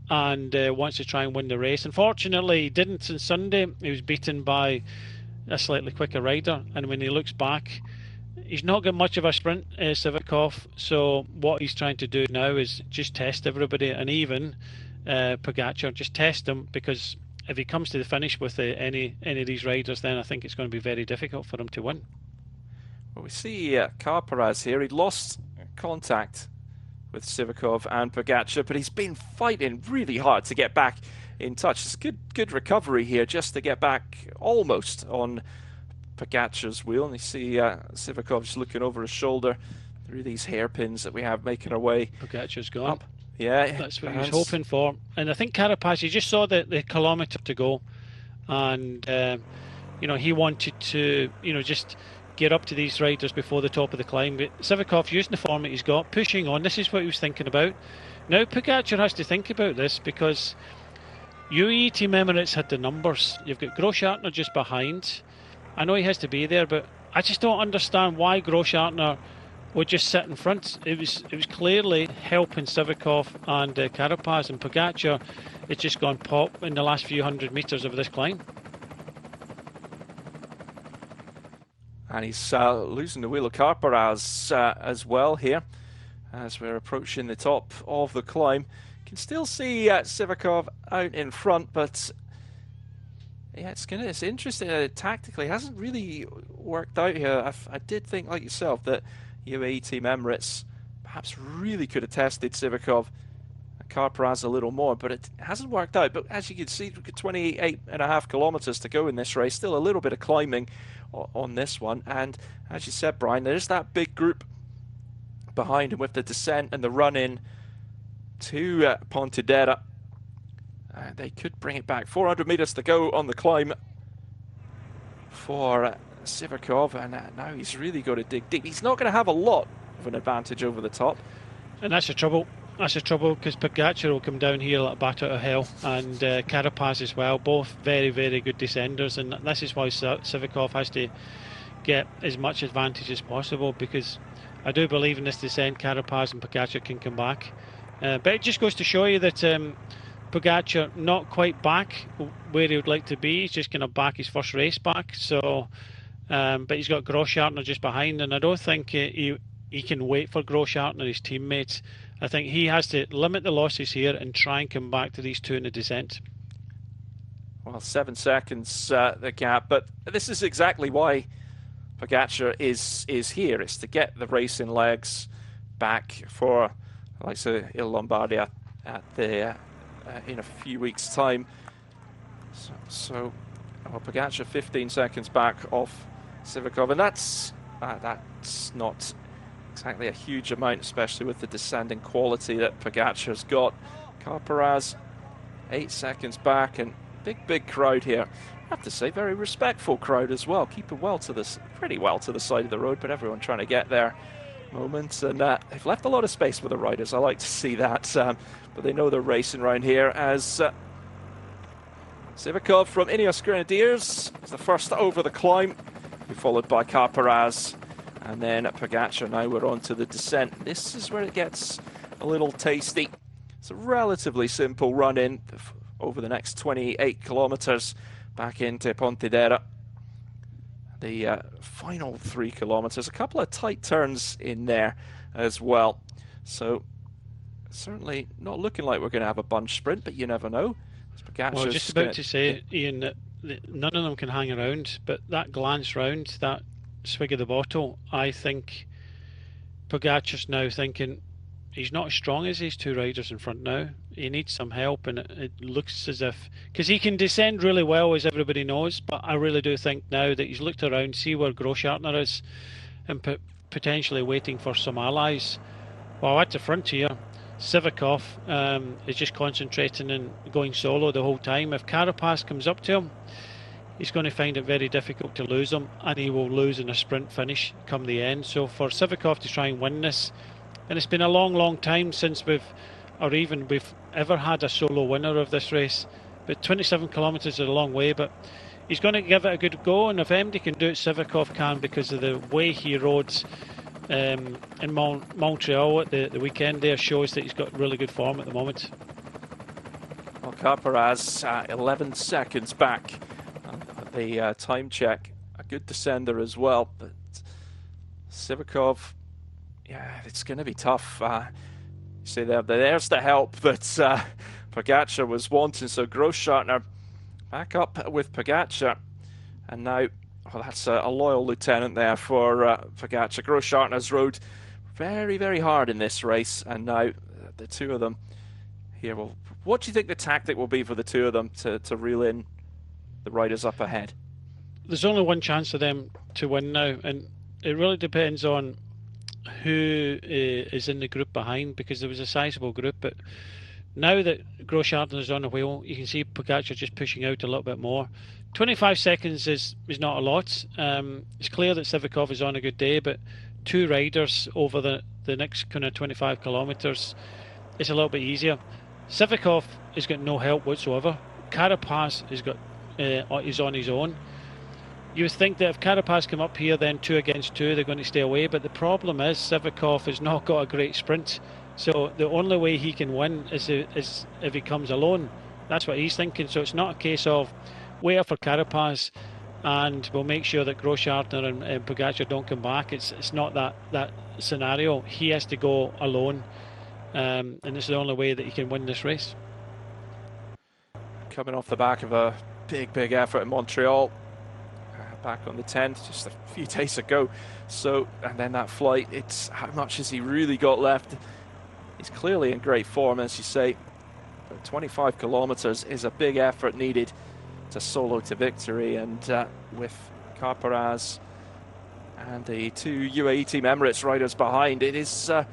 Speaker 2: and wants to try and win the race. Unfortunately, he didn't on Sunday. He was beaten by a slightly quicker rider, and when he looks back, he's not got much of a sprint, Sivakov. So what he's trying to do now is just test everybody, and even Pogačar, just test him, because if he comes to the finish with any of these riders, then I think it's going to be very difficult for him to win.
Speaker 1: Well, we see Carapaz here. He'd lost contact with Sivakov and Pogačar, but he's been fighting really hard to get back in touch. It's a good recovery here, just to get back almost on Pogačar's wheel. And you see Sivakov just looking over his shoulder through these hairpins that we have, making our way.
Speaker 2: Pogačar's gone.
Speaker 1: Up. Yeah,
Speaker 2: that's what he was hoping for. And I think Carapaz, you just saw the kilometre to go, and he wanted to just get up to these riders before the top of the climb. But Sivakov using the form that he's got, pushing on. This is what he was thinking about. Now Pogačar has to think about this, because UAE Team Emirates had the numbers. You've got Groschartner just behind. I know he has to be there, but I just don't understand why Groschartner would just sit in front. It was clearly helping Sivakov and Carapaz, and Pogačar, it's just gone pop in the last few hundred metres of this climb.
Speaker 1: And he's losing the wheel of Carparaz as well here as we're approaching the top of the climb. Can still see Sivakov out in front, but yeah, it's interesting. Tactically, it hasn't really worked out here. I did think, like yourself, that UAE Team Emirates perhaps really could have tested Sivakov and Carparaz a little more, but it hasn't worked out. But as you can see, we've got 28.5 kilometers to go in this race. Still a little bit of climbing on this one. And as you said, Brian, there's that big group behind him with the descent and the run-in to Pontedera. They could bring it back. 400 meters to go on the climb for Sivakov, and now he's really got to dig deep. He's not going to have a lot of an advantage over the top.
Speaker 2: And that's the trouble. That's the trouble, because Pogacar will come down here like a bat out of hell, and Carapaz as well. Both very, very good descenders, and this is why Sivakov has to get as much advantage as possible, because I do believe in this descent Carapaz and Pogacar can come back. But it just goes to show you that Pogacar not quite back where he would like to be. He's just kind of back his first race back. So, but he's got Grossschartner just behind, and I don't think he can wait for Grossschartner, his teammates. I think he has to limit the losses here and try and come back to these two in the descent.
Speaker 1: Well, 7 seconds the gap, but this is exactly why Pogacar is here. It's to get the racing legs back for, like, say, Il Lombardia at the in a few weeks' time. So Pogacar 15 seconds back off Sivakov, and that's not exactly a huge amount, especially with the descending quality that Pogacar's got. Carparaz 8 seconds back, and big crowd here. I have to say, very respectful crowd as well. Keeping pretty well to the side of the road, but everyone trying to get their moments, and they've left a lot of space for the riders. I like to see that, but they know they're racing around here as Sivakov from Ineos Grenadiers is the first over the climb, followed by Carparaz, and then Pogacar. Now we're on to the descent. This is where it gets a little tasty. It's a relatively simple run-in over the next 28 kilometers back into Pontedera. The final 3 kilometers, a couple of tight turns in there as well. So certainly not looking like we're going to have a bunch sprint, but you never know.
Speaker 2: Well, just about to say, Ian, that none of them can hang around, but that glance round, that swig of the bottle, I think Pogacar's now thinking he's not as strong as these two riders in front now. He needs some help, and it looks as if, because he can descend really well, as everybody knows, but I really do think now that he's looked around, see where Grossschartner is, and potentially waiting for some allies. Well, at the front here, Sivakov is just concentrating and going solo the whole time. If Carapaz comes up to him, he's going to find it very difficult to lose him, and he will lose in a sprint finish come the end. So for Sivakov to try and win this, and it's been a long time since we've ever had a solo winner of this race, but 27 kilometres is a long way, but he's going to give it a good go, and if MD can do it, Sivakov can, because of the way he rode in Montreal at the weekend there shows that he's got really good form at the moment.
Speaker 1: Well, Carparaz 11 seconds back at the time check. A good descender as well, but Sivakov, yeah, it's going to be tough. You see there's the help that Pogacar was wanting. So Grossschartner back up with Pogacar, and now, well, that's a loyal lieutenant there for Pogacar. Grossschartner's rode very hard in this race, and now the two of them here. Well, what do you think the tactic will be for the two of them to reel in the riders up ahead?
Speaker 2: There's only one chance for them to win now, and it really depends on who is in the group behind, because there was a sizable group, but now that Grossschartner is on the wheel, you can see Pogacar just pushing out a little bit more. 25 seconds is not a lot. It's clear that Sivakov is on a good day, but two riders over the next kind of 25 kilometres, it's a little bit easier. Sivakov has got no help whatsoever. Carapaz is on his own. You would think that if Carapaz come up here, then 2 against 2, they're going to stay away. But the problem is Sivakov has not got a great sprint. So the only way he can win is if he comes alone. That's what he's thinking. So it's not a case of wait for Carapaz and we'll make sure that Grossschartner and Pogacar don't come back. It's not that scenario. He has to go alone, and it's the only way that he can win this race.
Speaker 1: Coming off the back of a big effort in Montreal, back on the 10th, just a few days ago. So, and then that flight, it's how much has he really got left? He's clearly in great form, as you say. But 25 kilometers is a big effort needed to solo to victory, and with Carapaz and the two UAE Team Emirates riders behind, it is you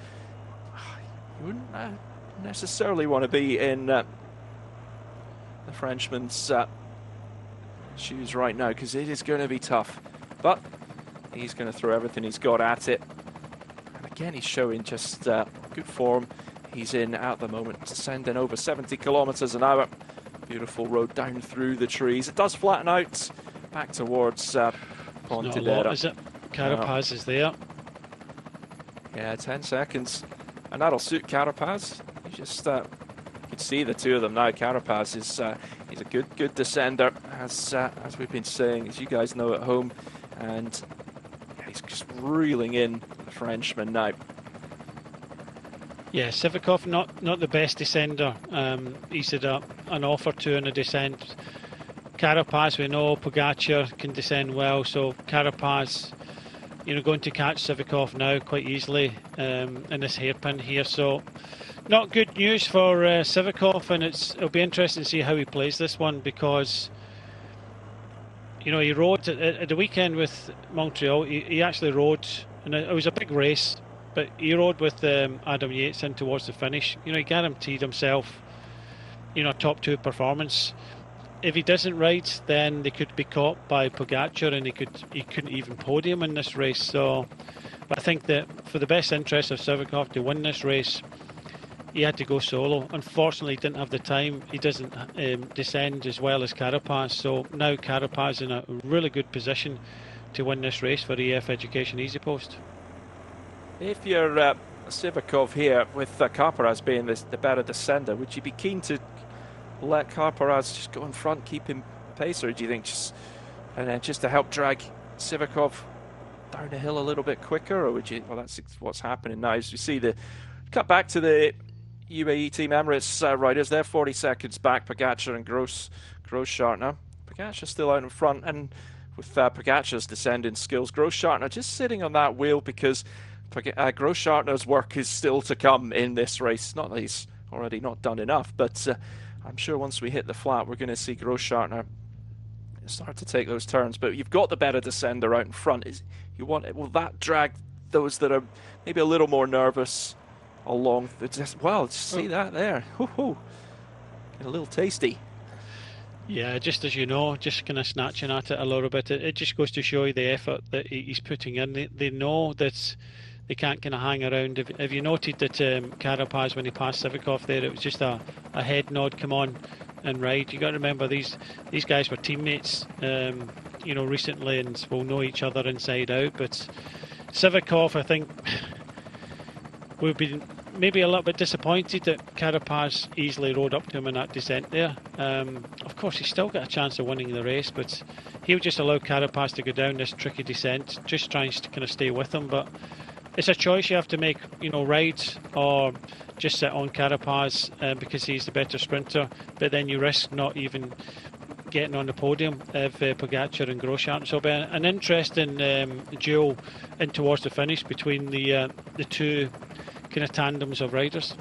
Speaker 1: wouldn't necessarily want to be in the Frenchman's shoes right now, because it is going to be tough, but he's going to throw everything he's got at it. And again, he's showing just good form he's in at the moment, descending over 70 kilometers an hour. Beautiful road down through the trees. It does flatten out back towards Ponte della.
Speaker 2: Is it? Carapaz is there.
Speaker 1: Yeah, 10 seconds, and that'll suit Carapaz. You just you can see the two of them now. Carapaz is he's a good descender, as we've been saying, as you guys know at home, and he's just reeling in the Frenchman now.
Speaker 2: Yeah, Sivakov not the best descender. He's had an off or two in the descent. Carapaz, we know Pogacar can descend well, so Carapaz, going to catch Sivakov now quite easily in this hairpin here. So not good news for Sivakov, and it'll be interesting to see how he plays this one, because he rode at the weekend with Montreal. He actually rode, and it was a big race, but he rode with Adam Yates in towards the finish. He guaranteed himself top two performance. If he doesn't ride, then they could be caught by Pogacar, and he couldn't even podium in this race. So, but I think that for the best interest of Sivakov to win this race, he had to go solo. Unfortunately, he didn't have the time. He doesn't descend as well as Carapaz. So now Carapaz in a really good position to win this race for EF Education Easy Post.
Speaker 1: If you're Sivakov here, with Carapaz being the better descender, would you be keen to let Carapaz just go in front, keep him pace, or do you think just to help drag Sivakov down the hill a little bit quicker, or would you? Well, that's what's happening now. As we see the cut back to the UAE Team Emirates riders, they're 40 seconds back. Pogacar and Grossschartner. Pogacar still out in front, and with Pogacar's descending skills, Grossschartner just sitting on that wheel because Grossschartner's work is still to come in this race. Not that he's already not done enough, but I'm sure once we hit the flat, we're going to see Grossschartner start to take those turns. But you've got the better descender out in front. Will that drag those that are maybe a little more nervous along? Just see that there. Hoo-hoo. A little tasty.
Speaker 2: Yeah, just as you know, just kind of snatching at it a little bit. It just goes to show you the effort that he's putting in. They know that they can't kind of hang around. If you noted that Carapaz, when he passed Sivakov there, it was just a head nod, come on and ride. You got to remember these guys were teammates, recently, and will know each other inside out. But Sivakov, I think, we've been maybe a little bit disappointed that Carapaz easily rode up to him in that descent there. Of course, he's still got a chance of winning the race, but he'll just allow Carapaz to go down this tricky descent, just trying to kind of stay with him. But it's a choice you have to make, ride or just sit on Carapaz because he's the better sprinter, but then you risk not even getting on the podium of Pogacar and Grossschartner. So it'll be an interesting duel in towards the finish between the two kind of tandems of riders.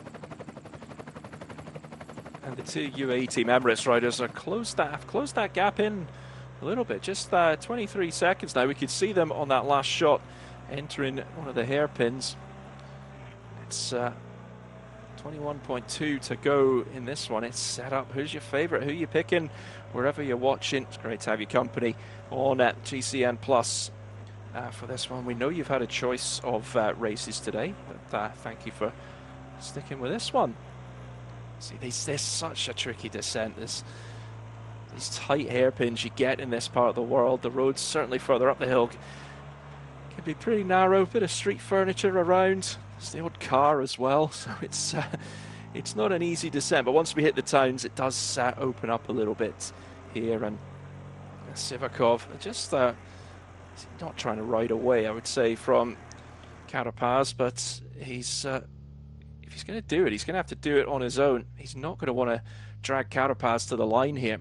Speaker 1: And the two UAE Team Emirates riders have closed that gap in a little bit, just 23 seconds now. We could see them on that last shot entering one of the hairpins. It's 21.2 to go in this one. It's set up. Who's your favourite? Who are you picking? Wherever you're watching, it's great to have your company on at GCN Plus for this one. We know you've had a choice of races today, but thank you for sticking with this one. See, there's such a tricky descent. There's these tight hairpins you get in this part of the world. The roads certainly further up the hill can be pretty narrow. Bit of street furniture around. There's the odd car as well, so it's not an easy descent. But once we hit the towns, it does open up a little bit here, and Sivakov just not trying to ride away, I would say, from Carapaz, but he's if he's going to do it, he's going to have to do it on his own. He's not going to want to drag Carapaz to the line here.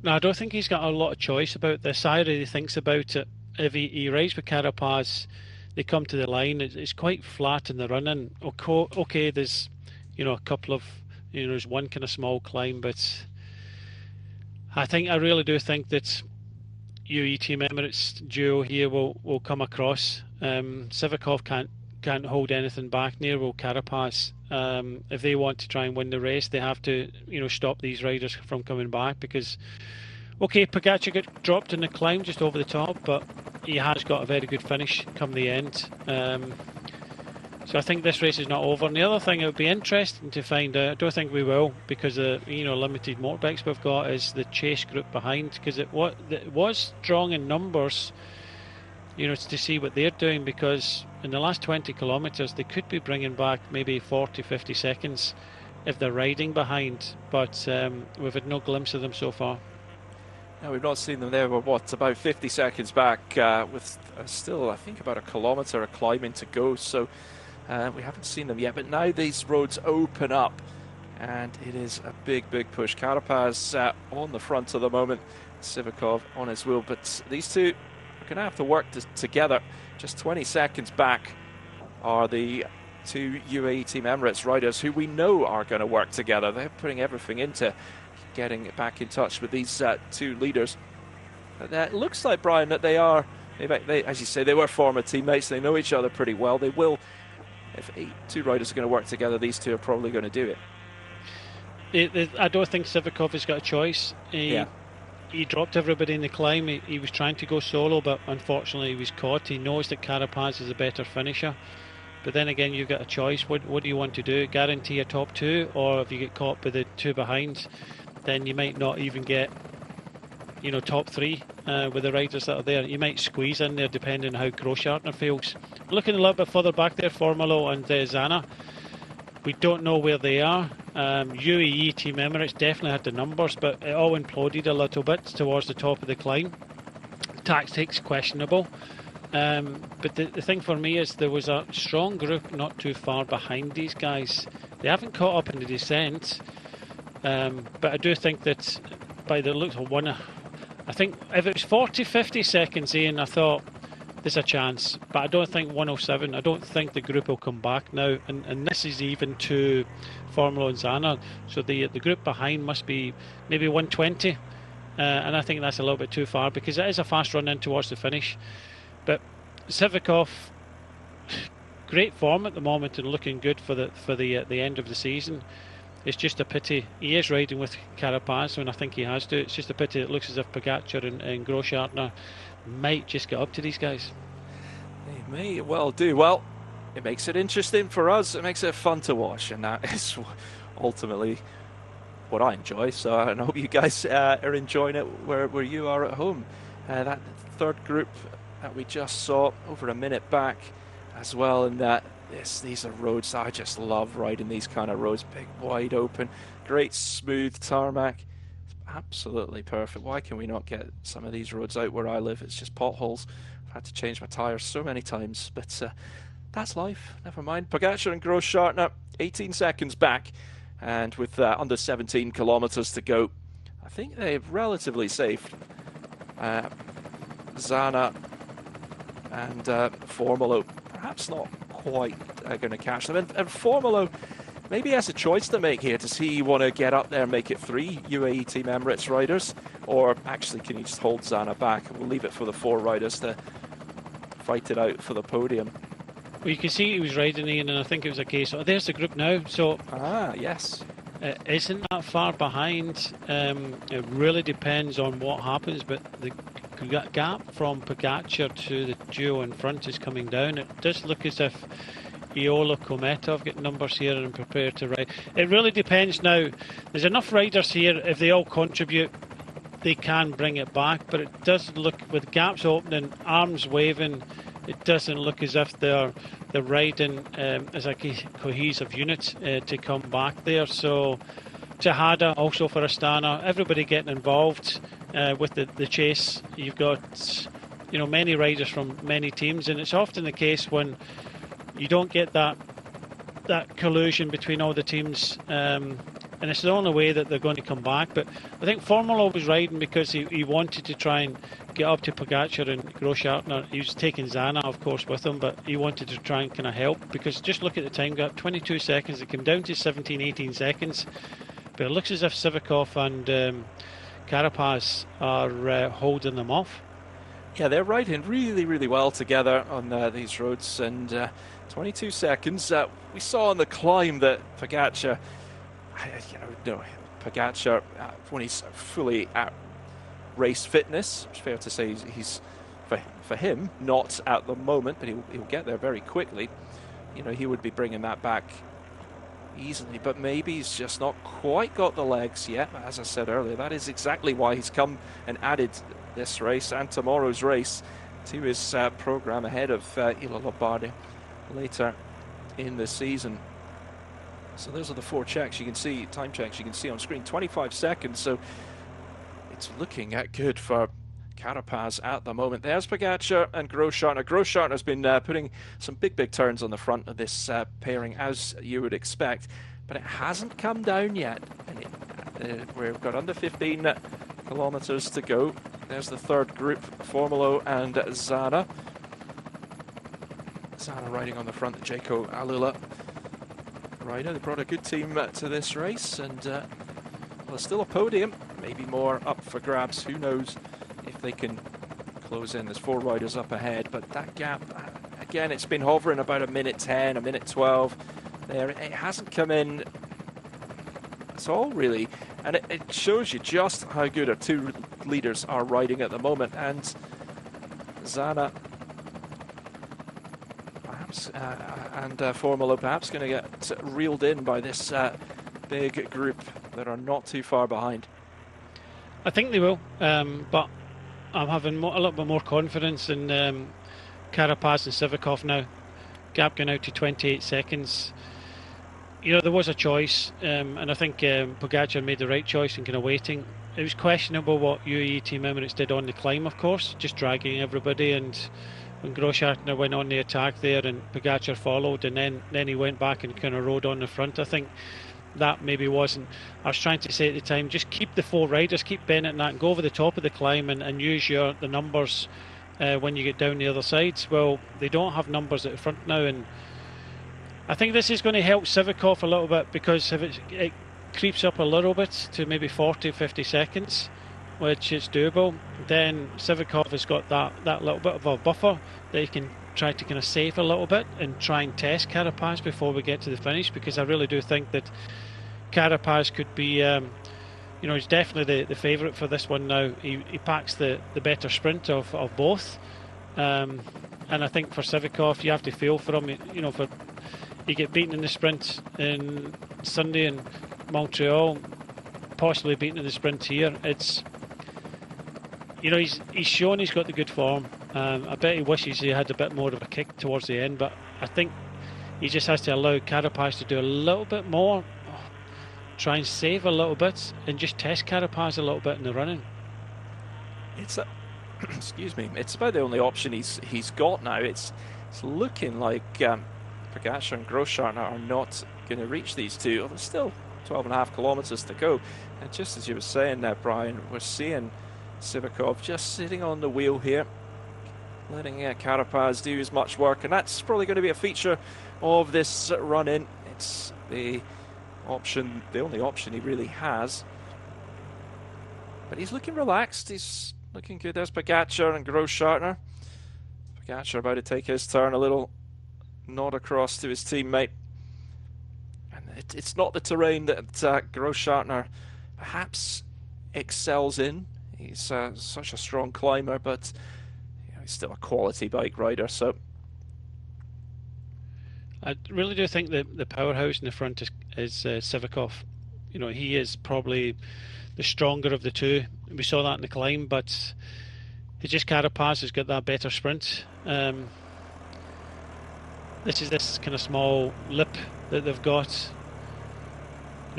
Speaker 2: No, I don't think he's got a lot of choice about this. Either he thinks about it. If he rides with Carapaz, they come to the line. It's quite flat in the running. Okay, there's a couple of there's one kind of small climb, but I really do think that UAE Team Emirates duo here will come across. Sivakov can't hold anything back. Near will Carapaz. If they want to try and win the race, they have to stop these riders from coming back, because Pogacar got dropped in the climb just over the top, but he has got a very good finish come the end. So I think this race is not over. And the other thing it would be interesting to find out, I don't think we will, because the limited motorbikes we've got, is the chase group behind, because it was strong in numbers, to see what they're doing, because in the last 20 kilometres they could be bringing back maybe 40, 50 seconds if they're riding behind, but we've had no glimpse of them so far.
Speaker 1: No, we've not seen them there. We're about 50 seconds back with still, I think, about a kilometre of climbing to go. So we haven't seen them yet. But now these roads open up, and it is a big, big push. Carapaz on the front at the moment, Sivakov on his wheel. But these two are going to have to work together. Just 20 seconds back are the two UAE Team Emirates riders who we know are going to work together. They're putting everything into getting back in touch with these two leaders. It looks like, Brian, that they are, as you say, they were former teammates. They know each other pretty well. They will, if two riders are going to work together, these two are probably going to do it.
Speaker 2: I don't think Sivakov has got a choice. He dropped everybody in the climb. He was trying to go solo, but unfortunately he was caught. He knows that Carapaz is a better finisher. But then again, you've got a choice. What do you want to do? Guarantee a top two, or if you get caught by the two behind, then you might not even get top three with the riders that are there. You might squeeze in there depending on how Groschartner feels. Looking a little bit further back there, Formolo and Zana, we don't know where they are. UAE Team Emirates definitely had the numbers, but it all imploded a little bit towards the top of the climb. Tactics questionable. But the thing for me is there was a strong group not too far behind these guys. They haven't caught up in the descent. But I do think that by the looks of one, I think if it was 40, 50 seconds in, I thought there's a chance. But I don't think 107, I don't think the group will come back now. And this is even to Formula and Zana. So the group behind must be maybe 120. And I think that's a little bit too far, because it is a fast run in towards the finish. But Sivakov, great form at the moment and looking good for the end of the season. It's just a pity. He is riding with Carapaz, and I think he has to. It's just a pity. It looks as if Pogacar and Groschartner might just get up to these guys.
Speaker 1: They may well do. Well, it makes it interesting for us. It makes it fun to watch, and that is ultimately what I enjoy. So I hope you guys are enjoying it where you are at home. That third group that we just saw over a minute back as well, and that these are roads I just love riding. These kind of roads, big, wide open, great smooth tarmac. It's absolutely perfect. Why can we not get some of these roads out where I live? It's just potholes. I've had to change my tyres so many times, but that's life. Never mind. Pogacar and Groschartner 18 seconds back, and with under 17 kilometers to go, I think they've relatively saved Zana and Formolo. Perhaps not quite going to catch them. And Formolo maybe has a choice to make here. Does he want to get up there and make it 3 UAE Team Emirates riders? Or actually, can he just hold Zana back? We'll leave it for the 4 riders to fight it out for the podium.
Speaker 2: Well, you can see he was riding in, and I think it was a case. Oh, there's the group now. So
Speaker 1: yes.
Speaker 2: It isn't that far behind. It really depends on what happens, but the gap from Pogacar to the duo in front is coming down. It does look as if Iola Kometov get numbers here and prepared to ride. It really depends now. There's enough riders here, if they all contribute, they can bring it back, but it does look, with gaps opening, arms waving, it doesn't look as if they're riding as a cohesive unit to come back there. So Tejada also for Astana, everybody getting involved. with the chase. You've got, many riders from many teams, and it's often the case when you don't get that collusion between all the teams, and it's the only way that they're going to come back. But I think Formolo was riding because he wanted to try and get up to Pogacar and Grosschartner. He was taking Zana, of course, with him, but he wanted to try and kind of help, because just look at the time gap, 22 seconds. It came down to 17, 18 seconds. But it looks as if Sivakov and Carapaz are holding them off.
Speaker 1: Yeah, they're riding really, really well together on these roads, and 22 seconds. We saw on the climb that Pogacar, Pogacar, when he's fully at race fitness, it's fair to say he's for him not at the moment, but he'll get there very quickly. He would be bringing that back easily, but maybe he's just not quite got the legs yet. As I said earlier, that is exactly why he's come and added this race and tomorrow's race to his program ahead of Ila Lombardi later in the season. So those are the 4 checks you can see, time checks you can see on screen. 25 seconds, so it's looking good for Carapaz at the moment. There's Pogacar and Grosschartner. Grosschartner's been putting some big turns on the front of this pairing, as you would expect, but it hasn't come down yet. And we've got under 15 kilometers to go. There's the third group, Formolo and Zana. Zana riding on the front, the Jaco Alula rider. They brought a good team to this race, and there's still a podium, maybe more up for grabs. Who knows if they can close in. There's 4 riders up ahead, but that gap, again, it's been hovering about a minute 10, a minute 12 there. It hasn't come in at all, really, and it shows you just how good our 2 leaders are riding at the moment. And Zana perhaps and Formolo perhaps going to get reeled in by this big group that are not too far behind.
Speaker 2: I think they will, but I'm having a little bit more confidence in Carapaz and Sivakov now. Gap going out to 28 seconds. There was a choice, and I think Pogacar made the right choice in kind of waiting. It was questionable what UAE Team Emirates did on the climb, of course, just dragging everybody, and when Grosschartner went on the attack there and Pogacar followed, and then he went back and kind of rode on the front. I think that maybe wasn't. I was trying to say at the time, just keep the 4 riders, keep Bennett and that, and go over the top of the climb and use the numbers when you get down the other side. Well, they don't have numbers at the front now, and I think this is going to help Sivakov a little bit, because if it creeps up a little bit to maybe 40, 50 seconds, which is doable, then Sivakov has got that little bit of a buffer that he can try to kind of save a little bit and try and test Carapaz before we get to the finish, because I really do think that Carapaz could be, he's definitely the favourite for this one now. He packs the better sprint of both, and I think for Sivakov, you have to feel for him. For he get beaten in the sprint in Sunday in Montreal, possibly beaten in the sprint here. It's he's shown he's got the good form. I bet he wishes he had a bit more of a kick towards the end, but I think he just has to allow Carapaz to do a little bit more, try and save a little bit, and just test Carapaz a little bit in the running.
Speaker 1: Excuse me. It's about the only option he's got now. It's looking like Pogacar and Grosschartner are not going to reach these 2. There's still 12.5 kilometers to go, and just as you were saying there, Brian, we're seeing Sivakov just sitting on the wheel here, letting Carapaz do as much work, and that's probably going to be a feature of this run-in. It's the only option he really has. But he's looking relaxed, he's looking good. There's Pogacar and Grosschartner. Pogacar about to take his turn, a little nod across to his teammate. And it's not the terrain that Grosschartner perhaps excels in. He's such a strong climber, but he's still a quality bike rider. So
Speaker 2: I really do think that the powerhouse in the front is Sivakov. He is probably the stronger of the 2. We saw that in the climb, but it's just Carapaz has got that better sprint. This is this kind of small lip that they've got.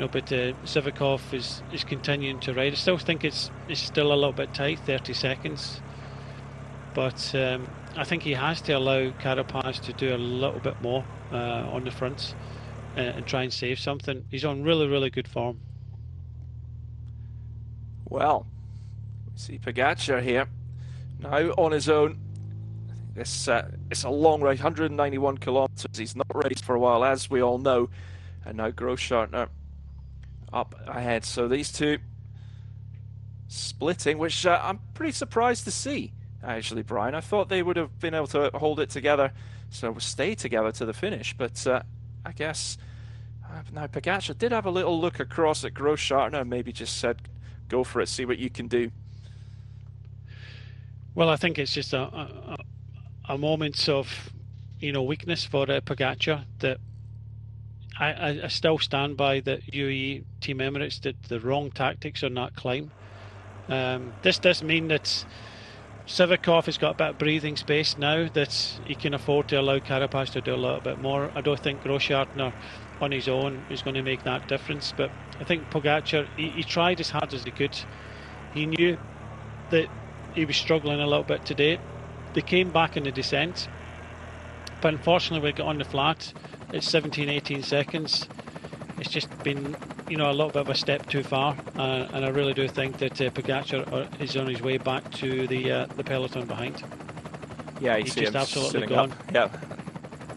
Speaker 2: but Sivakov is continuing to ride. I still think it's still a little bit tight, 30 seconds. But I think he has to allow Carapaz to do a little bit more on the front and try and save something. He's on really, really good form.
Speaker 1: Well, we see Pogačar here now on his own. It's a long ride, 191 kilometers. He's not raced for a while, as we all know. And now Grossschartner up ahead. So these two splitting, which I'm pretty surprised to see, actually, Brian. I thought they would have been able to hold it together, so stay together to the finish. But I guess now Pogačar did have a little look across at Grossschartner and maybe just said, go for it, see what you can do.
Speaker 2: Well, I think it's just a moment of, weakness for Pogačar. That I still stand by that UAE Team Emirates did the wrong tactics on that climb. This does mean that Sivakov has got a bit of breathing space now, that he can afford to allow Carapaz to do a little bit more. I don't think Grossschartner on his own is going to make that difference, but I think Pogačar, he tried as hard as he could. He knew that he was struggling a little bit today. They came back in the descent, but unfortunately we got on the flat at 17-18 seconds. It's just been, a little bit of a step too far, and I really do think that Pogačar is on his way back to the peloton behind.
Speaker 1: Yeah,
Speaker 2: he's just absolutely gone.
Speaker 1: Up. Yeah,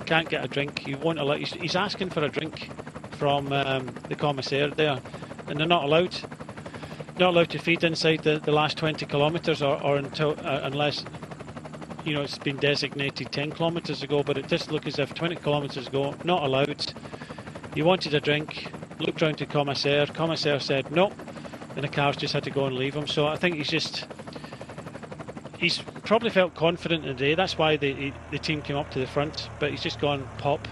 Speaker 2: can't get a drink. He won't allow. He's asking for a drink from the commissaire there, and they're not allowed. Not allowed to feed inside the last 20 kilometres, or until unless it's been designated 10 kilometres ago. But it just looks as if 20 kilometres ago, not allowed. He wanted a drink, looked round to commissaire. Commissaire said no, and the cars just had to go and leave him. So I think he's probably felt confident today. That's why the team came up to the front. But he's just gone pop.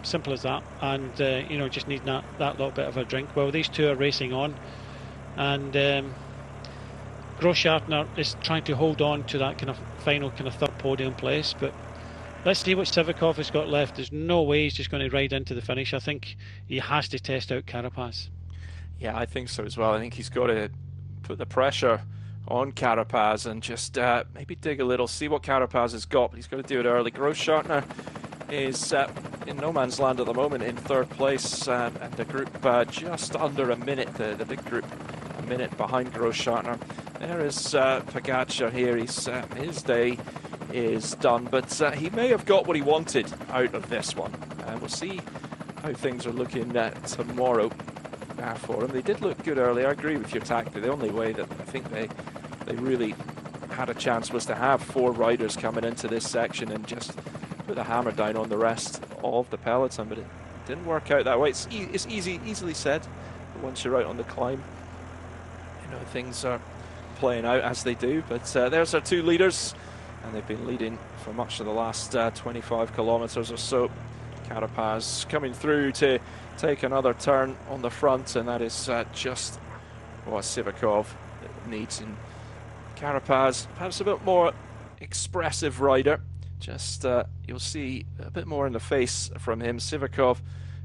Speaker 2: Simple as that. And just needing that little bit of a drink. Well, these two are racing on, and Grossschartner is trying to hold on to that kind of final third podium place. But let's see what Sivakov has got left. There's no way he's just going to ride into the finish. I think he has to test out Carapaz.
Speaker 1: Yeah, I think so as well. I think he's got to put the pressure on Carapaz and just maybe dig a little, see what Carapaz has got. But he's got to do it early. Grossschartner is in no man's land at the moment, in third place, and the group just under a minute, the big group a minute behind Grossschartner. There is Pogačar here. His day is done, but he may have got what he wanted out of this one. We'll see how things are looking tomorrow for him. They did look good earlier. I agree with your tactic. The only way that I think they really had a chance was to have 4 riders coming into this section and just put the hammer down on the rest of the peloton, but it didn't work out that way. It's easily said, but once you're out on the climb, things are playing out as they do. But there's our 2 leaders, and they've been leading for much of the last 25 kilometers or so. Carapaz coming through to take another turn on the front, and that is just what Sivakov needs. And Carapaz, perhaps a bit more expressive rider. Just you'll see a bit more in the face from him. Sivakov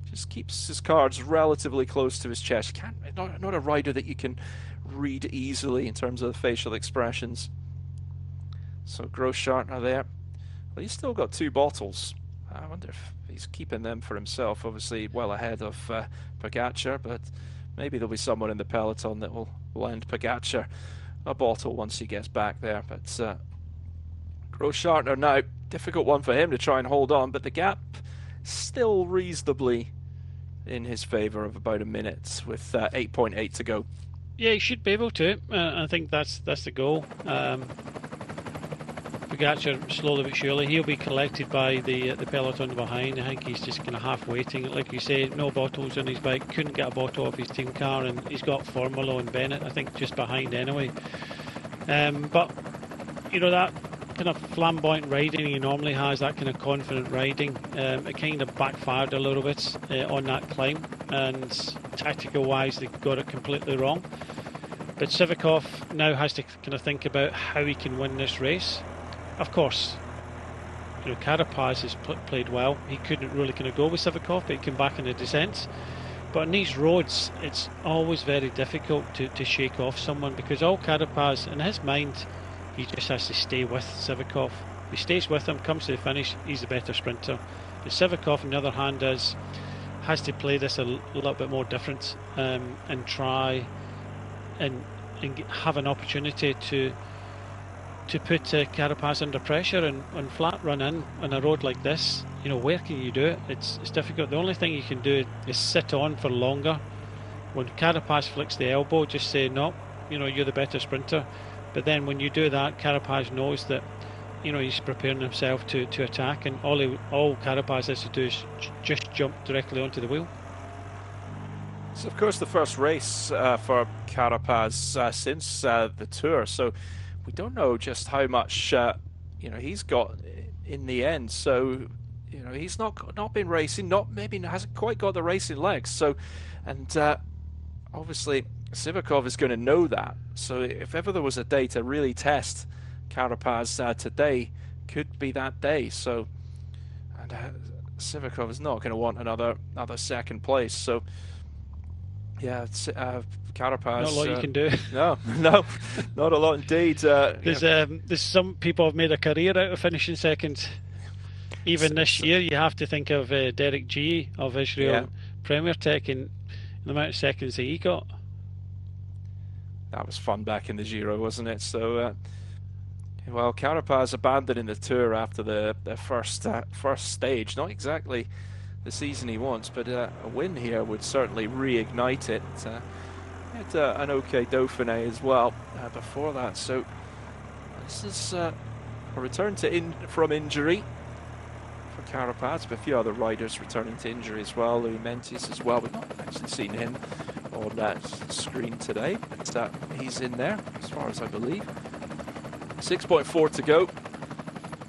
Speaker 1: just keeps his cards relatively close to his chest. Not a rider that you can read easily in terms of the facial expressions. So Grossschartner there. Well, he's still got 2 bottles. I wonder if he's keeping them for himself. Obviously well ahead of Pogačar, but maybe there'll be someone in the peloton that will lend Pogačar a bottle once he gets back there. But Grossschartner now, difficult one for him to try and hold on, but the gap still reasonably in his favour of about a minute with 8.8 to go.
Speaker 2: Yeah, he should be able to. I think that's the goal. Pogačar, slowly but surely, he'll be collected by the peloton behind. I think he's just kind of half waiting. Like you say, no bottles on his bike, couldn't get a bottle off his team car, and he's got Formolo and Bennett, I think, just behind anyway. But, that kind of flamboyant riding he normally has, that kind of confident riding, it kind of backfired a little bit on that climb, and tactical wise they got it completely wrong. But Sivakov now has to kind of think about how he can win this race. Of course, Carapaz has played well. He couldn't really kind of go with Sivakov, but he came back in the descent. But on these roads, it's always very difficult to shake off someone, because all Carapaz, in his mind, he just has to stay with Sivakov. He stays with him, comes to the finish, he's the better sprinter. But Sivakov, on the other hand, has to play this a little bit more different, and try and have an opportunity to put Carapaz under pressure, and flat run in on a road like this. Where can you do it? It's difficult. The only thing you can do is sit on for longer. When Carapaz flicks the elbow, just say no, you're the better sprinter. But then when you do that, Carapaz knows that he's preparing himself to attack, and all Carapaz has to do is just jump directly onto the wheel.
Speaker 1: It's of course the first race for Carapaz since the Tour, so we don't know just how much he's got in the end. So he's not been racing, maybe hasn't quite got the racing legs. So, and obviously Sivakov is going to know that. So if ever there was a day to really test Carapaz, today could be that day. So, and Sivakov is not going to want another second place. So yeah, it's Carapaz.
Speaker 2: Not a lot you can do.
Speaker 1: No, not a lot indeed.
Speaker 2: There's some people have made a career out of finishing second. Even this year, you have to think of Derek G of Israel Premier Tech, and the amount of seconds that he got.
Speaker 1: That was fun back in the Giro, wasn't it? So, well, Carapaz abandoning the Tour after the first stage. Not exactly the season he wants, but a win here would certainly reignite it. He had an okay Dauphiné as well before that. So this is a return from injury for Carapaz, but a few other riders returning to injury as well. Louis Mentis as well. We've not actually seen him on that screen today, but he's in there as far as I believe. 6.4 to go.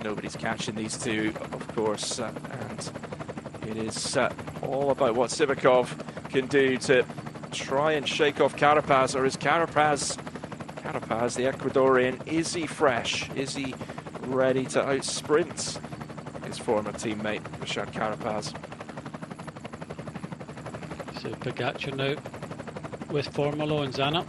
Speaker 1: Nobody's catching these two, of course, and it is all about what Sivakov can do to try and shake off Carapaz. Or is Carapaz, the Ecuadorian, is he fresh? Is he ready to out-sprint his former teammate, Richard Carapaz?
Speaker 2: So Pogacar now with Formolo and Zanuck.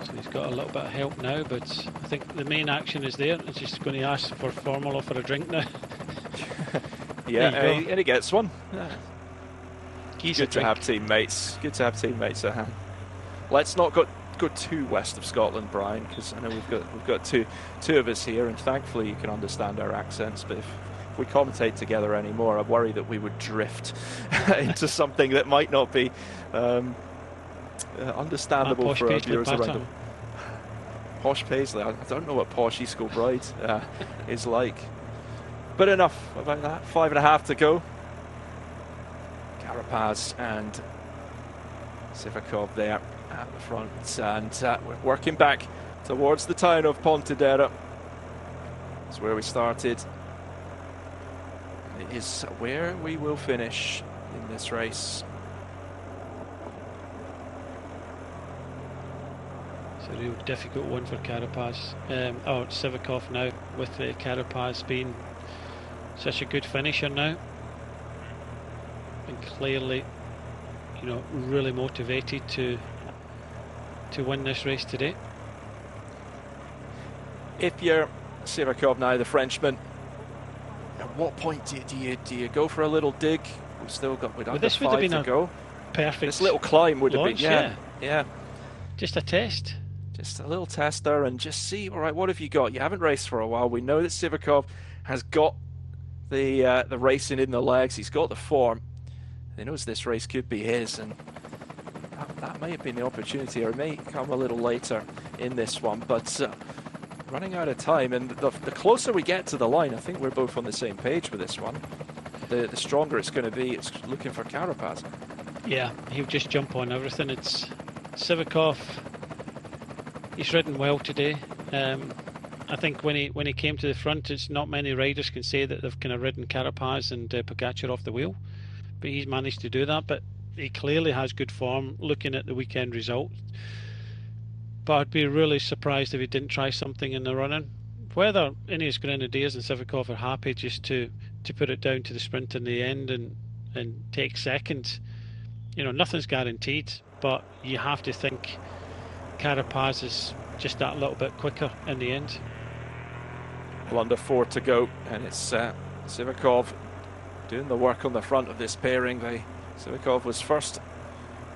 Speaker 2: So he's got a little bit of help now, but I think the main action is there. He's just going to ask for Formolo for a drink now.
Speaker 1: Yeah, and he gets one.
Speaker 2: Good
Speaker 1: to have teammates. Good to have teammates at hand. Let's not go too west of Scotland, Brian, because I know we've got two of us here, and thankfully you can understand our accents. But if we commentate together anymore, I worry that we would drift into something that might not be understandable for our viewers around the Posh Paisley. I don't know what Posh East Bride is like. But enough about that. 5.5 to go. Carapaz and Sivakov there at the front, and we're working back towards the town of Pontedera. That's where we started. It is where we will finish in this race.
Speaker 2: It's a real difficult one for Carapaz. Sivakov now, with Carapaz being such a good finisher now, and clearly, really motivated to win this race today.
Speaker 1: If you're Sivakov now, the Frenchman, at what point do you go for a little dig? We've still got under 5 to go.
Speaker 2: Perfect.
Speaker 1: This little climb would
Speaker 2: launch,
Speaker 1: have been, yeah.
Speaker 2: Just a test.
Speaker 1: Just a little tester, and just see, all right, what have you got? You haven't raced for a while. We know that Sivakov has got the racing in the legs. He's got the form. He knows this race could be his, and that may have been the opportunity, or it may come a little later in this one. But running out of time, and the closer we get to the line, I think we're both on the same page with this one. The stronger it's going to be. It's looking for Carapaz.
Speaker 2: Yeah, he'll just jump on everything. It's Sivakov. He's ridden well today. I think when he came to the front, it's not many riders can say that they've kind of ridden Carapaz and Pogacar off the wheel, but he's managed to do that. But he clearly has good form looking at the weekend result. But I'd be really surprised if he didn't try something in the running. Whether Ineos Grenadiers and Sivakov are happy just to put it down to the sprint in the end and and take second. You know, nothing's guaranteed, but you have to think Carapaz is just that little bit quicker in the end.
Speaker 1: Well, under 4 to go, and it's Sivakov doing the work on the front of this pairing. Sivakov was first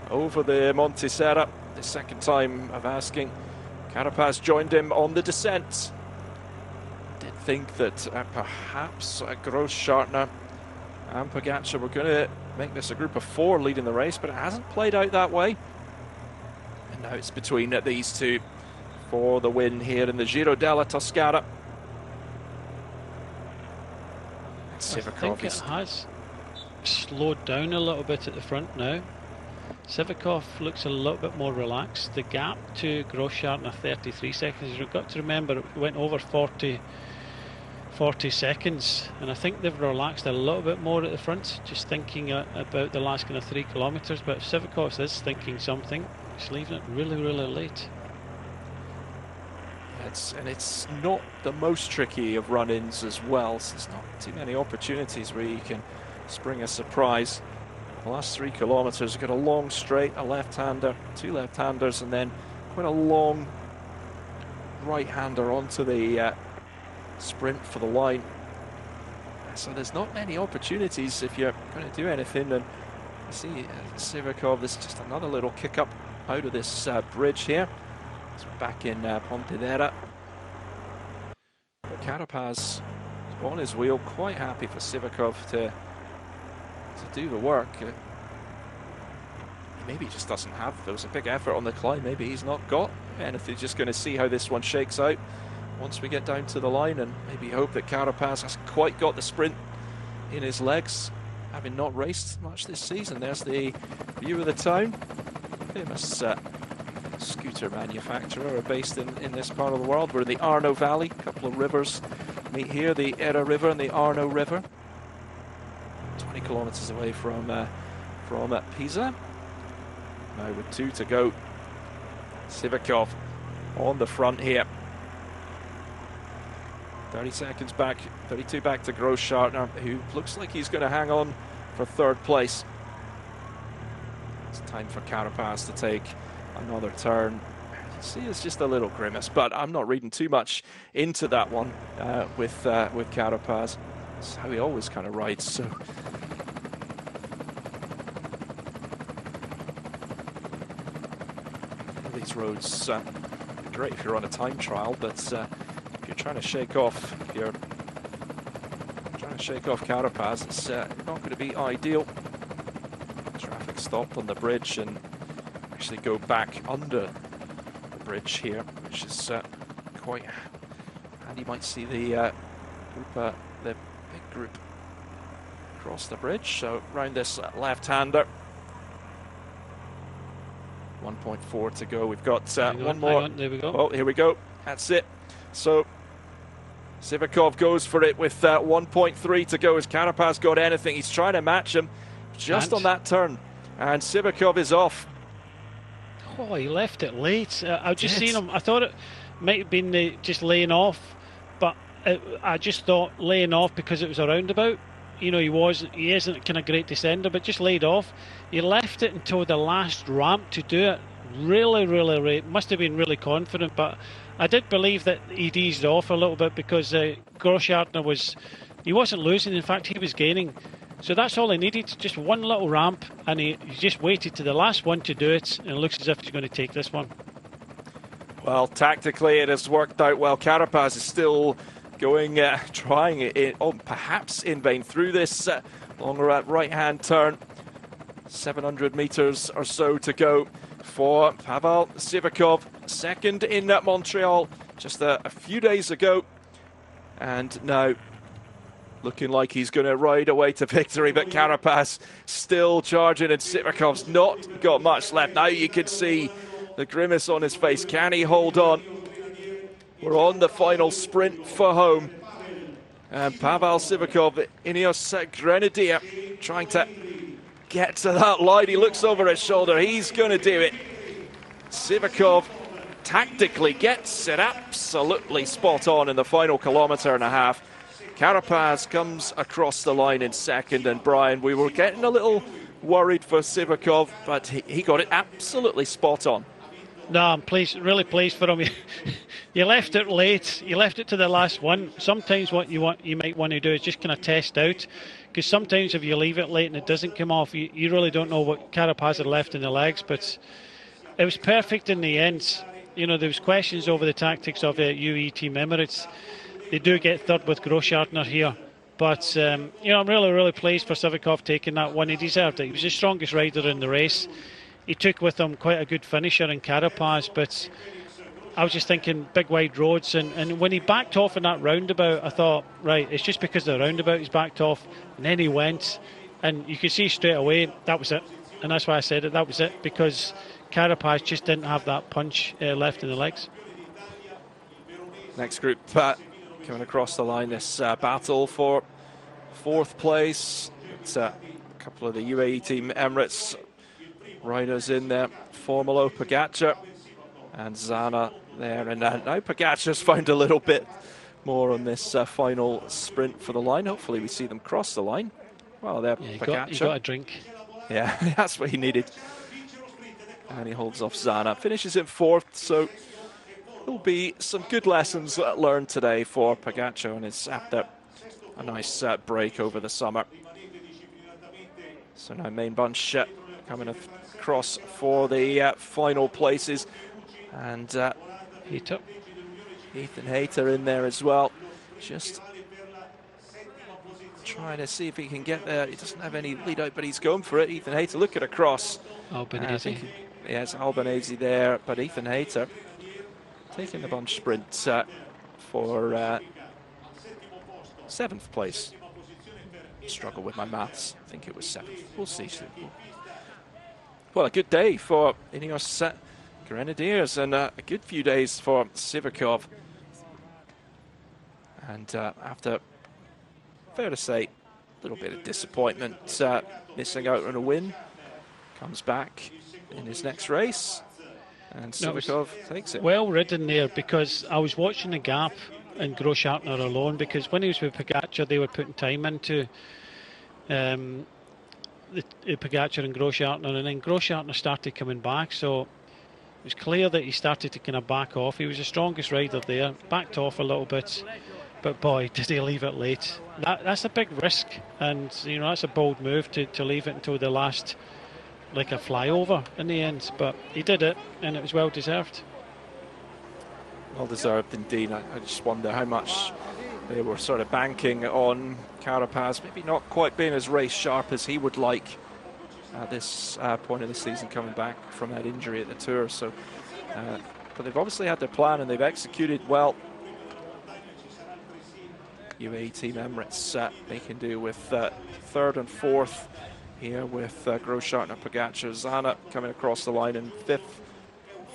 Speaker 1: over the Monte Serra, the second time of asking. Carapaz joined him on the descent. Did think that perhaps Gross-Schartner and Pogačar were going to make this a group of 4 leading the race, but it hasn't played out that way. And now it's between these two for the win here in the Giro della Toscana.
Speaker 2: I think it has slowed down a little bit at the front now. Sivakov looks a little bit more relaxed. The gap to Gross-Schartner, 33 seconds. You've got to remember it went over 40 seconds, and I think they've relaxed a little bit more at the front, just thinking about the last kind of 3 kilometres. But if Sivakov is thinking something, he's leaving it really, really late.
Speaker 1: It's not the most tricky of run-ins as well, so there's not too many opportunities where you can spring a surprise. The last 3 kilometres, you've got a long straight, a left-hander, 2 left-handers, and then quite a long right-hander onto the sprint for the line. So there's not many opportunities if you're going to do anything. And you see Sivakov, there's just another little kick up out of this bridge here. It's back in Pontedera. But Carapaz on his wheel, quite happy for Sivakov to do the work. Maybe he just doesn't have, there was a big effort on the climb, maybe he's not got anything. Just going to see how this one shakes out once we get down to the line, and maybe hope that Carapaz hasn't quite got the sprint in his legs, having not raced much this season. There's the view of the town. Famous scooter manufacturer based in this part of the world. We're in the Arno Valley. A couple of rivers meet here, the Era River and the Arno River. 20 kilometers away from Pisa. Now with 2 to go, Sivakov on the front here. 30 seconds back, 32 back to Gross-Schartner, who looks like he's going to hang on for 3rd place. It's time for Carapaz to take another turn. You see, it's just a little grimace, but I'm not reading too much into that one with Carapaz. It's how he always kind of rides. So these roads great if you're on a time trial, but if you're trying to shake off, Carapaz, it's not going to be ideal. Traffic stop on the bridge and actually go back under the bridge here, which is quite handy. You might see the big group across the bridge. So round this left-hander. 1.4 to go. We've got one more.
Speaker 2: There we go.
Speaker 1: Oh, here we go. That's it. So Sivakov goes for it with 1.3 to go. Has Carapaz got anything? He's trying to match him just on that turn, and Sivakov is off.
Speaker 2: Oh, he left it late. I just seen him. I thought it might have been just laying off, but I just thought laying off because it was a roundabout. You know, he isn't kind of great descender, but just laid off. He left it until the last ramp to do it. Really, must have been really confident, but I did believe that he'd eased off a little bit because Gross-Schartner he wasn't losing. In fact, he was gaining. So that's all he needed, just one little ramp, and he just waited to the last one to do it, and it looks as if he's going to take this one.
Speaker 1: Well, tactically it has worked out well. Carapaz is still going, trying it, perhaps in vain, through this longer right-hand turn. 700 meters or so to go for Pavel Sivakov, second in Montreal just a few days ago, and now looking like he's going to ride away to victory. But Carapaz still charging, and Sivakov's not got much left. Now you can see the grimace on his face. Can he hold on? We're on the final sprint for home, and Pavel Sivakov, Ineos Grenadier, trying to get to that line. He looks over his shoulder. He's going to do it. Sivakov tactically gets it absolutely spot on in the final kilometre and a half. Carapaz comes across the line in second, and Brian, we were getting a little worried for Sivakov, but he got it absolutely spot on.
Speaker 2: No, I'm pleased, really pleased for him. You left it late. You left it to the last one. Sometimes what you might want to do is just kind of test out, because sometimes if you leave it late and it doesn't come off, you really don't know what Carapaz had left in the legs. But it was perfect in the end. You know, there was questions over the tactics of UE Team Emirates. They do get third with Groschartner here. But, you know, I'm really, really pleased for Sivakov taking that one. He deserved it. He was the strongest rider in the race. He took with him quite a good finisher in Carapaz, but I was just thinking big wide roads, and when he backed off in that roundabout, I thought, right, it's just because of the roundabout he's backed off, and then he went, and you could see straight away that was it, and that's why I said it, that was it, because Carapaz just didn't have that punch left in the legs.
Speaker 1: Next group coming across the line, this battle for fourth place. It's a couple of the UAE Team Emirates riders in there, Formolo, Pogacar and Zana there, and now Pogacar's found a little bit more on this final sprint for the line. Hopefully we see them cross the line. Well, there, Pogacar.
Speaker 2: He got a drink.
Speaker 1: Yeah, that's what he needed. And he holds off Zana, finishes in fourth, so there'll be some good lessons learned today for Pogacar, and it's after a nice break over the summer. So now main bunch coming across for the final places, and
Speaker 2: Ethan
Speaker 1: Hayter in there as well, just trying to see if he can get there. He doesn't have any lead out, but he's going for it. Ethan Hayter, look at a cross.
Speaker 2: Albanese.
Speaker 1: Yes, Albanese there, but Ethan Hayter taking the bunch sprint for 7th place. Struggle with my maths. I think it was 7th. We'll see. Well, a good day for Ineos Grenadiers, and a good few days for Sivakov. And after, fair to say, a little bit of disappointment missing out on a win, comes back in his next race, and Sivakov takes it.
Speaker 2: Well ridden there, because I was watching the gap in Groschartner alone, because when he was with Pogacar, they were putting time into Pogacar and Groschartner, and then Groschartner started coming back, so it was clear that he started to kind of back off. He was the strongest rider there, backed off a little bit, but boy, did he leave it late. That's a big risk, and you know, that's a bold move to leave it until the last, like a flyover in the end, but he did it, and it was well deserved.
Speaker 1: Well deserved indeed. I just wonder how much they were sort of banking on Carapaz, maybe not quite being as race sharp as he would like at this point of the season, coming back from that injury at the Tour. So, but they've obviously had their plan and they've executed well. UAE Team Emirates making do with 3rd and 4th here, with Groschartner, Pogacar, Zana coming across the line in 5th.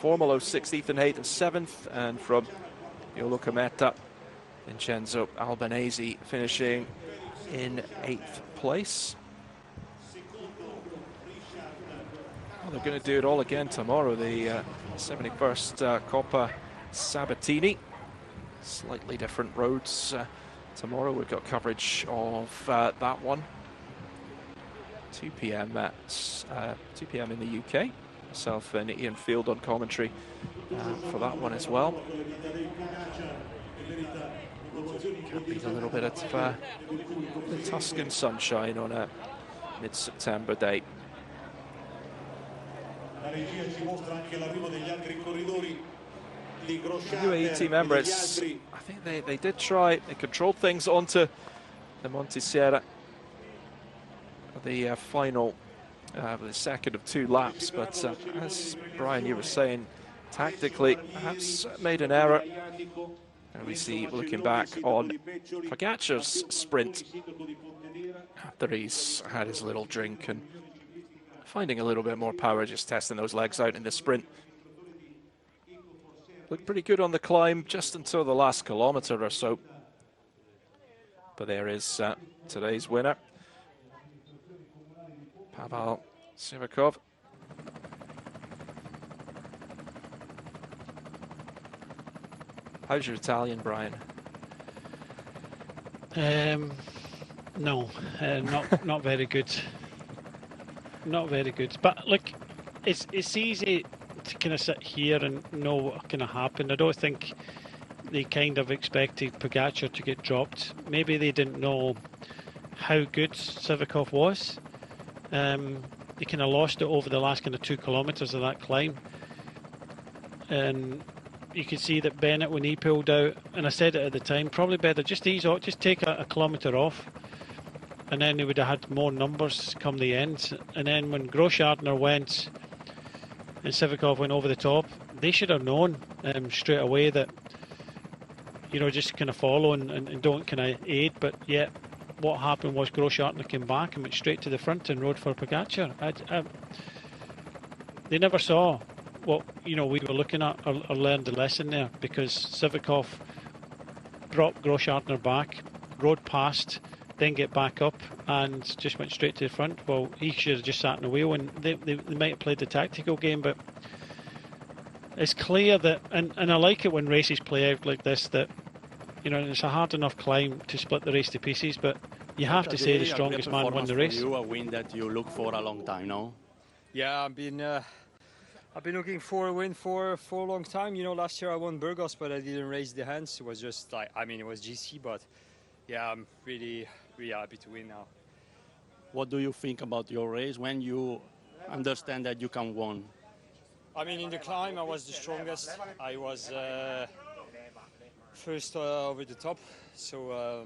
Speaker 1: Formolo 6th, Ethan Hayter 7th, and from Yolo Cometa, Vincenzo Albanese finishing in 8th place. Well, they're going to do it all again tomorrow, the 71st Coppa Sabatini. Slightly different roads tomorrow. We've got coverage of that one. 2 p.m. at 2 p.m. in the UK. Myself and Ian Field on commentary for that one as well. Can't beat a little bit of the Tuscan sunshine on a mid-September day. UAE Team Emirates, I think they did try, they controlled things onto the Monte Sierra. The final, the second of 2 laps, but as Brian, you were saying, tactically perhaps made an error. And we see, looking back on Pogacar's sprint after he's had his little drink and finding a little bit more power, just testing those legs out in the sprint. Looked pretty good on the climb just until the last kilometre or so. But there is today's winner, Pavel Sivakov. How's your Italian, Brian?
Speaker 2: No, not very good. Not very good. But look, it's easy to kind of sit here and know what kind of happened. I don't think they kind of expected Pogacar to get dropped. Maybe they didn't know how good Sivakov was. They kind of lost it over the last kind of 2 kilometres of that climb. And you could see that Bennett, when he pulled out, and I said it at the time, probably better just ease off, just take a kilometre off, and then they would have had more numbers come the end. And then when Groschartner went and Sivakov went over the top, they should have known straight away that, you know, just kind of follow and don't kind of aid. But yet, what happened was Groschartner came back and went straight to the front and rode for Pogacar. They never saw what, you know, we were looking at or learned the lesson there, because Sivakov brought Groschartner back, rode past, then get back up and just went straight to the front. Well, he should have just sat in the wheel, and they might have played the tactical game, but it's clear that, and I like it when races play out like this, that, you know, it's a hard enough climb to split the race to pieces, but you have to say the strongest man won the race.
Speaker 3: You, a win that you look for a long time, no?
Speaker 4: Yeah, I've been looking for a win for a long time. You know, last year I won Burgos, but I didn't raise the hands. It was just like, I mean, it was GC, but yeah, I'm really happy to win now.
Speaker 3: What do you think about your race when you understand that you can win?
Speaker 4: I mean, in the climb, I was the strongest. I was first over the top. So,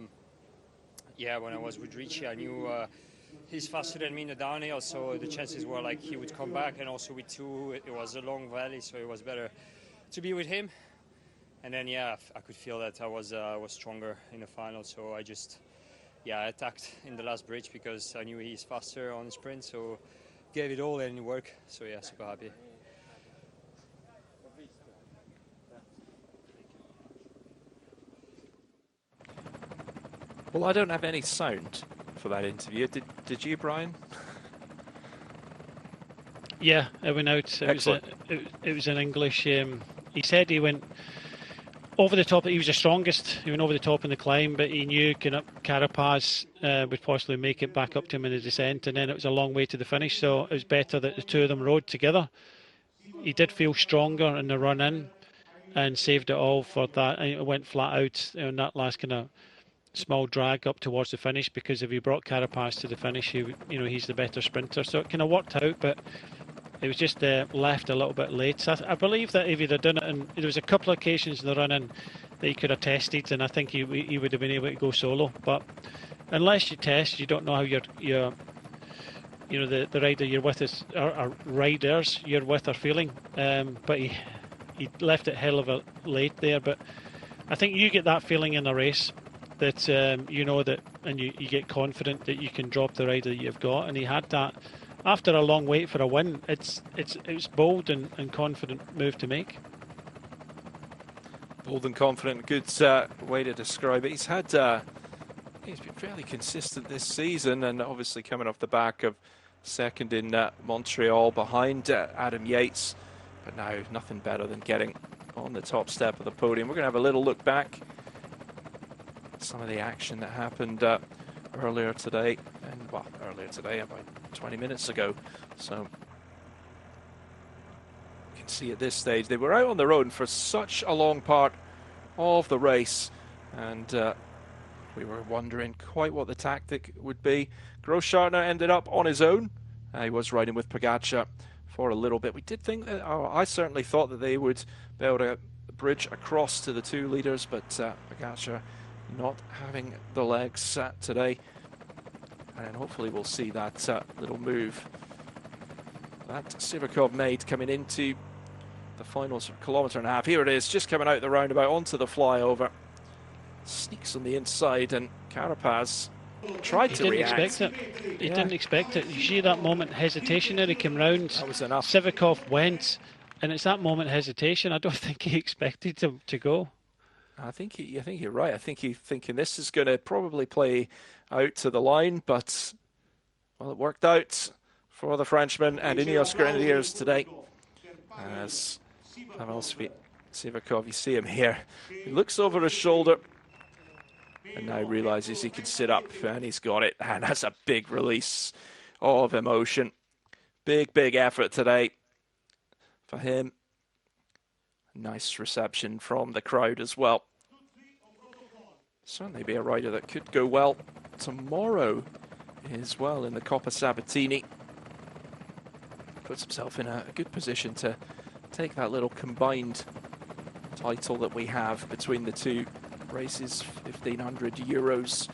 Speaker 4: yeah, when I was with Ricci, I knew he's faster than me in the downhill, so the chances were like he would come back. And also with two, it was a long valley, so it was better to be with him. And then, yeah, I could feel that I was stronger in the final, so I just, yeah, I attacked in the last bridge because I knew he's faster on the sprint, so gave it all and it worked. So, yeah, super happy.
Speaker 1: Well, I don't have any sound for that interview. Did you, Brian?
Speaker 2: Yeah, it went out. It was in English. He said he went over the top. He was the strongest. He went over the top in the climb, but he knew Carapaz would possibly make it back up to him in the descent, and then it was a long way to the finish. So it was better that the two of them rode together. He did feel stronger in the run in, and saved it all for that. And it went flat out in that last kind of small drag up towards the finish, because if he brought Carapaz to the finish, he's the better sprinter. So it kind of worked out, but it was just left a little bit late. So I believe that if he'd have done it, and there was a couple of occasions in the run-in that he could have tested, and I think he would have been able to go solo. But unless you test, you don't know how the rider you're with or riders you're with are feeling. But he left it hell of a late there. But I think you get that feeling in a race that you know that, and you get confident that you can drop the rider that you've got, and he had that. After a long wait for a win, it's bold and confident move to make.
Speaker 1: Bold and confident, good way to describe it. He's been fairly consistent this season, and obviously coming off the back of second in Montreal behind Adam Yates, but now nothing better than getting on the top step of the podium. We're going to have a little look back at some of the action that happened earlier today, about 20 minutes ago. So you can see at this stage they were out on the road for such a long part of the race, and we were wondering quite what the tactic would be. Groschartner ended up on his own. He was riding with Pogacar for a little bit. We did think that, I certainly thought that they would be able to bridge across to the two leaders, but Pogacar not having the legs today. And hopefully we'll see that little move that Sivakov made coming into the final kilometre and a half. Here it is, just coming out the roundabout onto the flyover. Sneaks on the inside, and Carapaz tried to react.
Speaker 2: He didn't expect it. You see that moment hesitation there, he came round.
Speaker 1: That was enough.
Speaker 2: Sivakov went, and it's that moment hesitation. I don't think he expected to go.
Speaker 1: I think you're right. I think he's thinking this is going to probably play out to the line, but well, it worked out for the Frenchman and Ineos Grenadiers today. As Pavel Sivakov, you see him here. He looks over his shoulder. and now realizes he can sit up, and he's got it. And that's a big release of emotion. Big effort today for him. Nice reception from the crowd as well. Certainly be a rider that could go well tomorrow as well in the Coppa Sabatini. Puts himself in a good position to take that little combined title that we have between the two races. 1,500 euros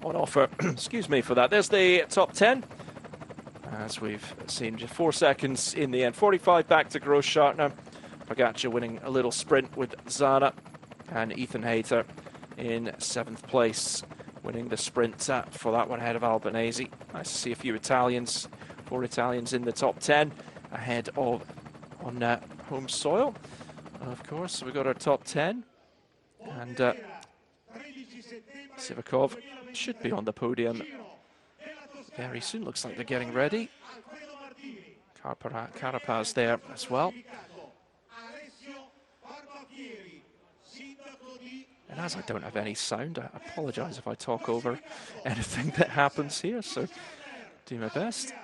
Speaker 1: on offer. Excuse me for that. There's the top 10. As we've seen, just 4 seconds in the end. 45 back to Großschartner. Pogacar winning a little sprint with Zana, and Ethan Hayter in 7th place, winning the sprint for that one ahead of Albanese. Nice to see a few Italians, 4 Italians in the top 10 ahead of on home soil. Of course, we've got our top 10, and Sivakov should be on the podium very soon. Looks like they're getting ready. Carapaz there as well. And as I don't have any sound, I apologise if I talk over anything that happens here, so do my best.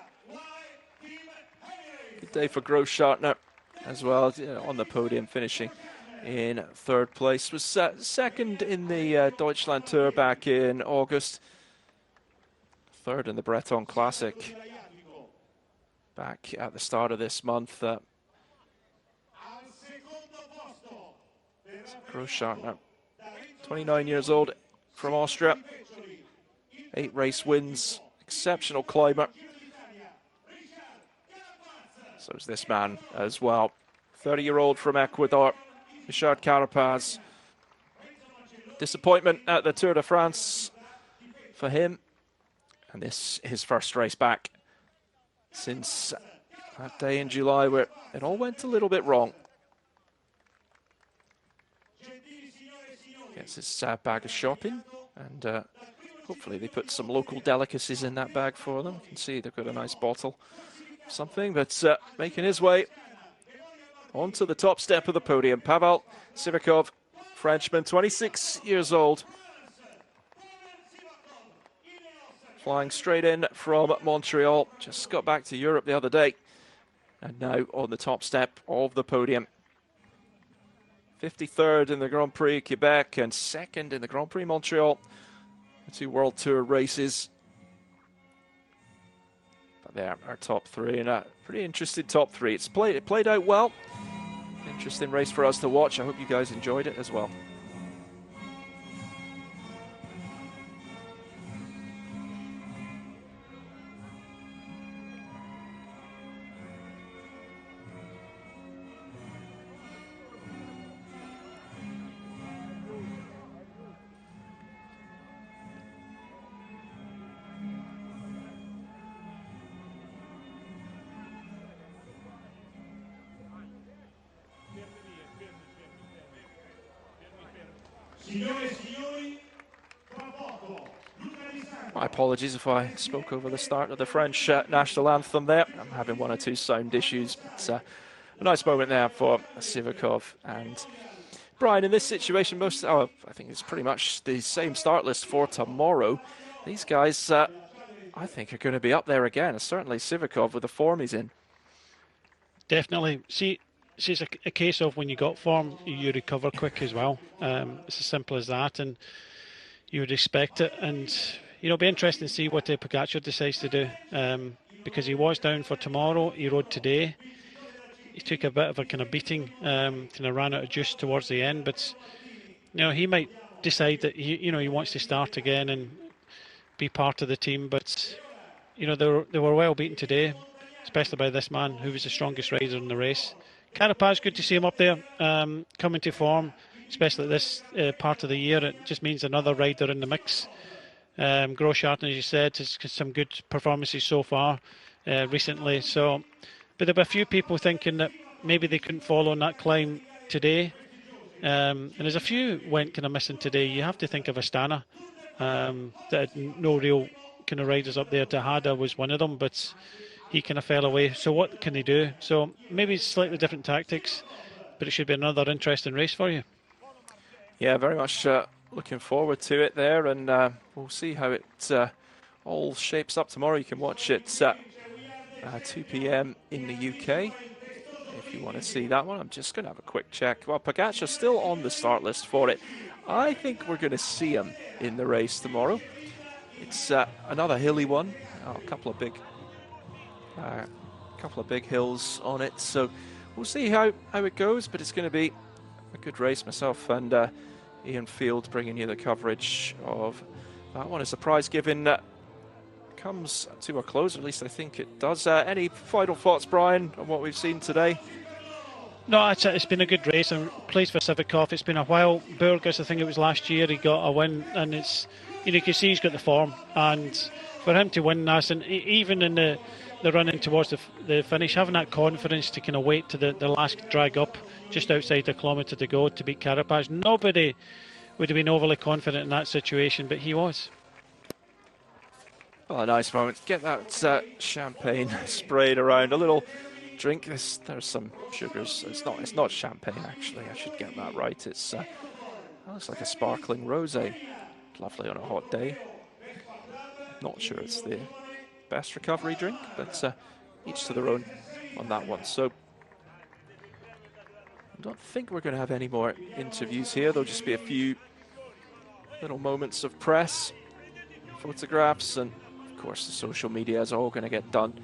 Speaker 1: Good day for Großschartner as well, on the podium, finishing in 3rd place. Was second in the Deutschland Tour back in August. 3rd in the Breton Classic back at the start of this month. Großschartner, 29 years old, from Austria. 8 race wins, exceptional climber. So is this man as well. 30-year-old from Ecuador, Richard Carapaz. Disappointment at the Tour de France for him. And this his first race back since that day in July where it all went a little bit wrong. Gets his bag of shopping, and hopefully they put some local delicacies in that bag for them. You can see they've got a nice bottle of something, but making his way onto the top step of the podium. Pavel Sivakov, Frenchman, 26 years old. Flying straight in from Montreal. Just got back to Europe the other day, and now on the top step of the podium. 53rd in the Grand Prix Quebec and 2nd in the Grand Prix Montreal. The 2 World Tour races. But there, our top 3, and a pretty interesting top 3. It played out well. Interesting race for us to watch. I hope you guys enjoyed it as well. My apologies if I spoke over the start of the French national anthem there. I'm having 1 or 2 sound issues. It's a nice moment there for Sivakov. And Brian, in this situation, I think it's pretty much the same start list for tomorrow. These guys, I think, are going to be up there again. Certainly Sivakov with the form he's in.
Speaker 2: Definitely. See, it's a case of when you got form, you recover quick as well. It's as simple as that, and you would expect it. And it'll be interesting to see what Pogacar decides to do, because he was down for tomorrow. He rode today. He took a bit of a kind of beating, kind of ran out of juice towards the end. But he might decide that he wants to start again and be part of the team. But they were well beaten today, especially by this man who was the strongest rider in the race. Carapaz, good to see him up there, coming to form, especially at this part of the year. It just means another rider in the mix. Großschartner, as you said, has some good performances so far recently. So, but there were a few people thinking that maybe they couldn't follow on that climb today. And there's a few went kind of missing today. You have to think of Astana. That had no real kind of riders up there. Tejada was one of them, but he kind of fell away. So what can they do? So maybe slightly different tactics, but it should be another interesting race for you.
Speaker 1: Yeah, very much looking forward to it there, and we'll see how it all shapes up tomorrow. You can watch it at 2 p.m. in the UK if you want to see that one. I'm just going to have a quick check. Well, Pogacar's still on the start list for it. I think we're going to see him in the race tomorrow. It's another hilly one. A couple of big hills on it, so we'll see how it goes, but it's going to be a good race. Myself and Ian Field bringing you the coverage of that one as the prize giving comes to a close, at least I think it does. Any final thoughts, Brian, on what we've seen today?
Speaker 2: No, it's been a good race. I'm pleased for Sivakov. It's been a while. Burgos, I think it was last year, he got a win, and it's, you can see he's got the form, and for him to win this, and even in the running towards the finish, having that confidence to kind of wait to the last drag up just outside a kilometre to go to beat Carapaz. Nobody would have been overly confident in that situation, but he was.
Speaker 1: Well, a nice moment. Get that champagne sprayed around. A little drink. There's some sugars. It's not champagne, actually. I should get that right. It's looks like a sparkling rosé. Lovely on a hot day. Not sure it's the best recovery drink, but each to their own on that one. So I don't think we're going to have any more interviews here. There'll just be a few little moments of press, photographs, and of course the social media is all going to get done.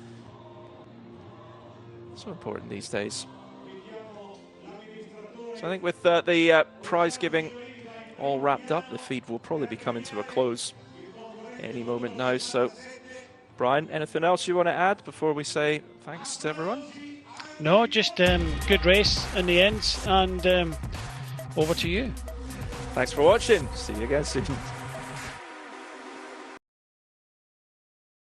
Speaker 1: So important these days. So I think with the prize giving all wrapped up, the feed will probably be coming to a close any moment now. So Brian, anything else you want to add before we say thanks to everyone?
Speaker 2: No, just good race in the end, and over to you.
Speaker 1: Thanks for watching. See you again soon.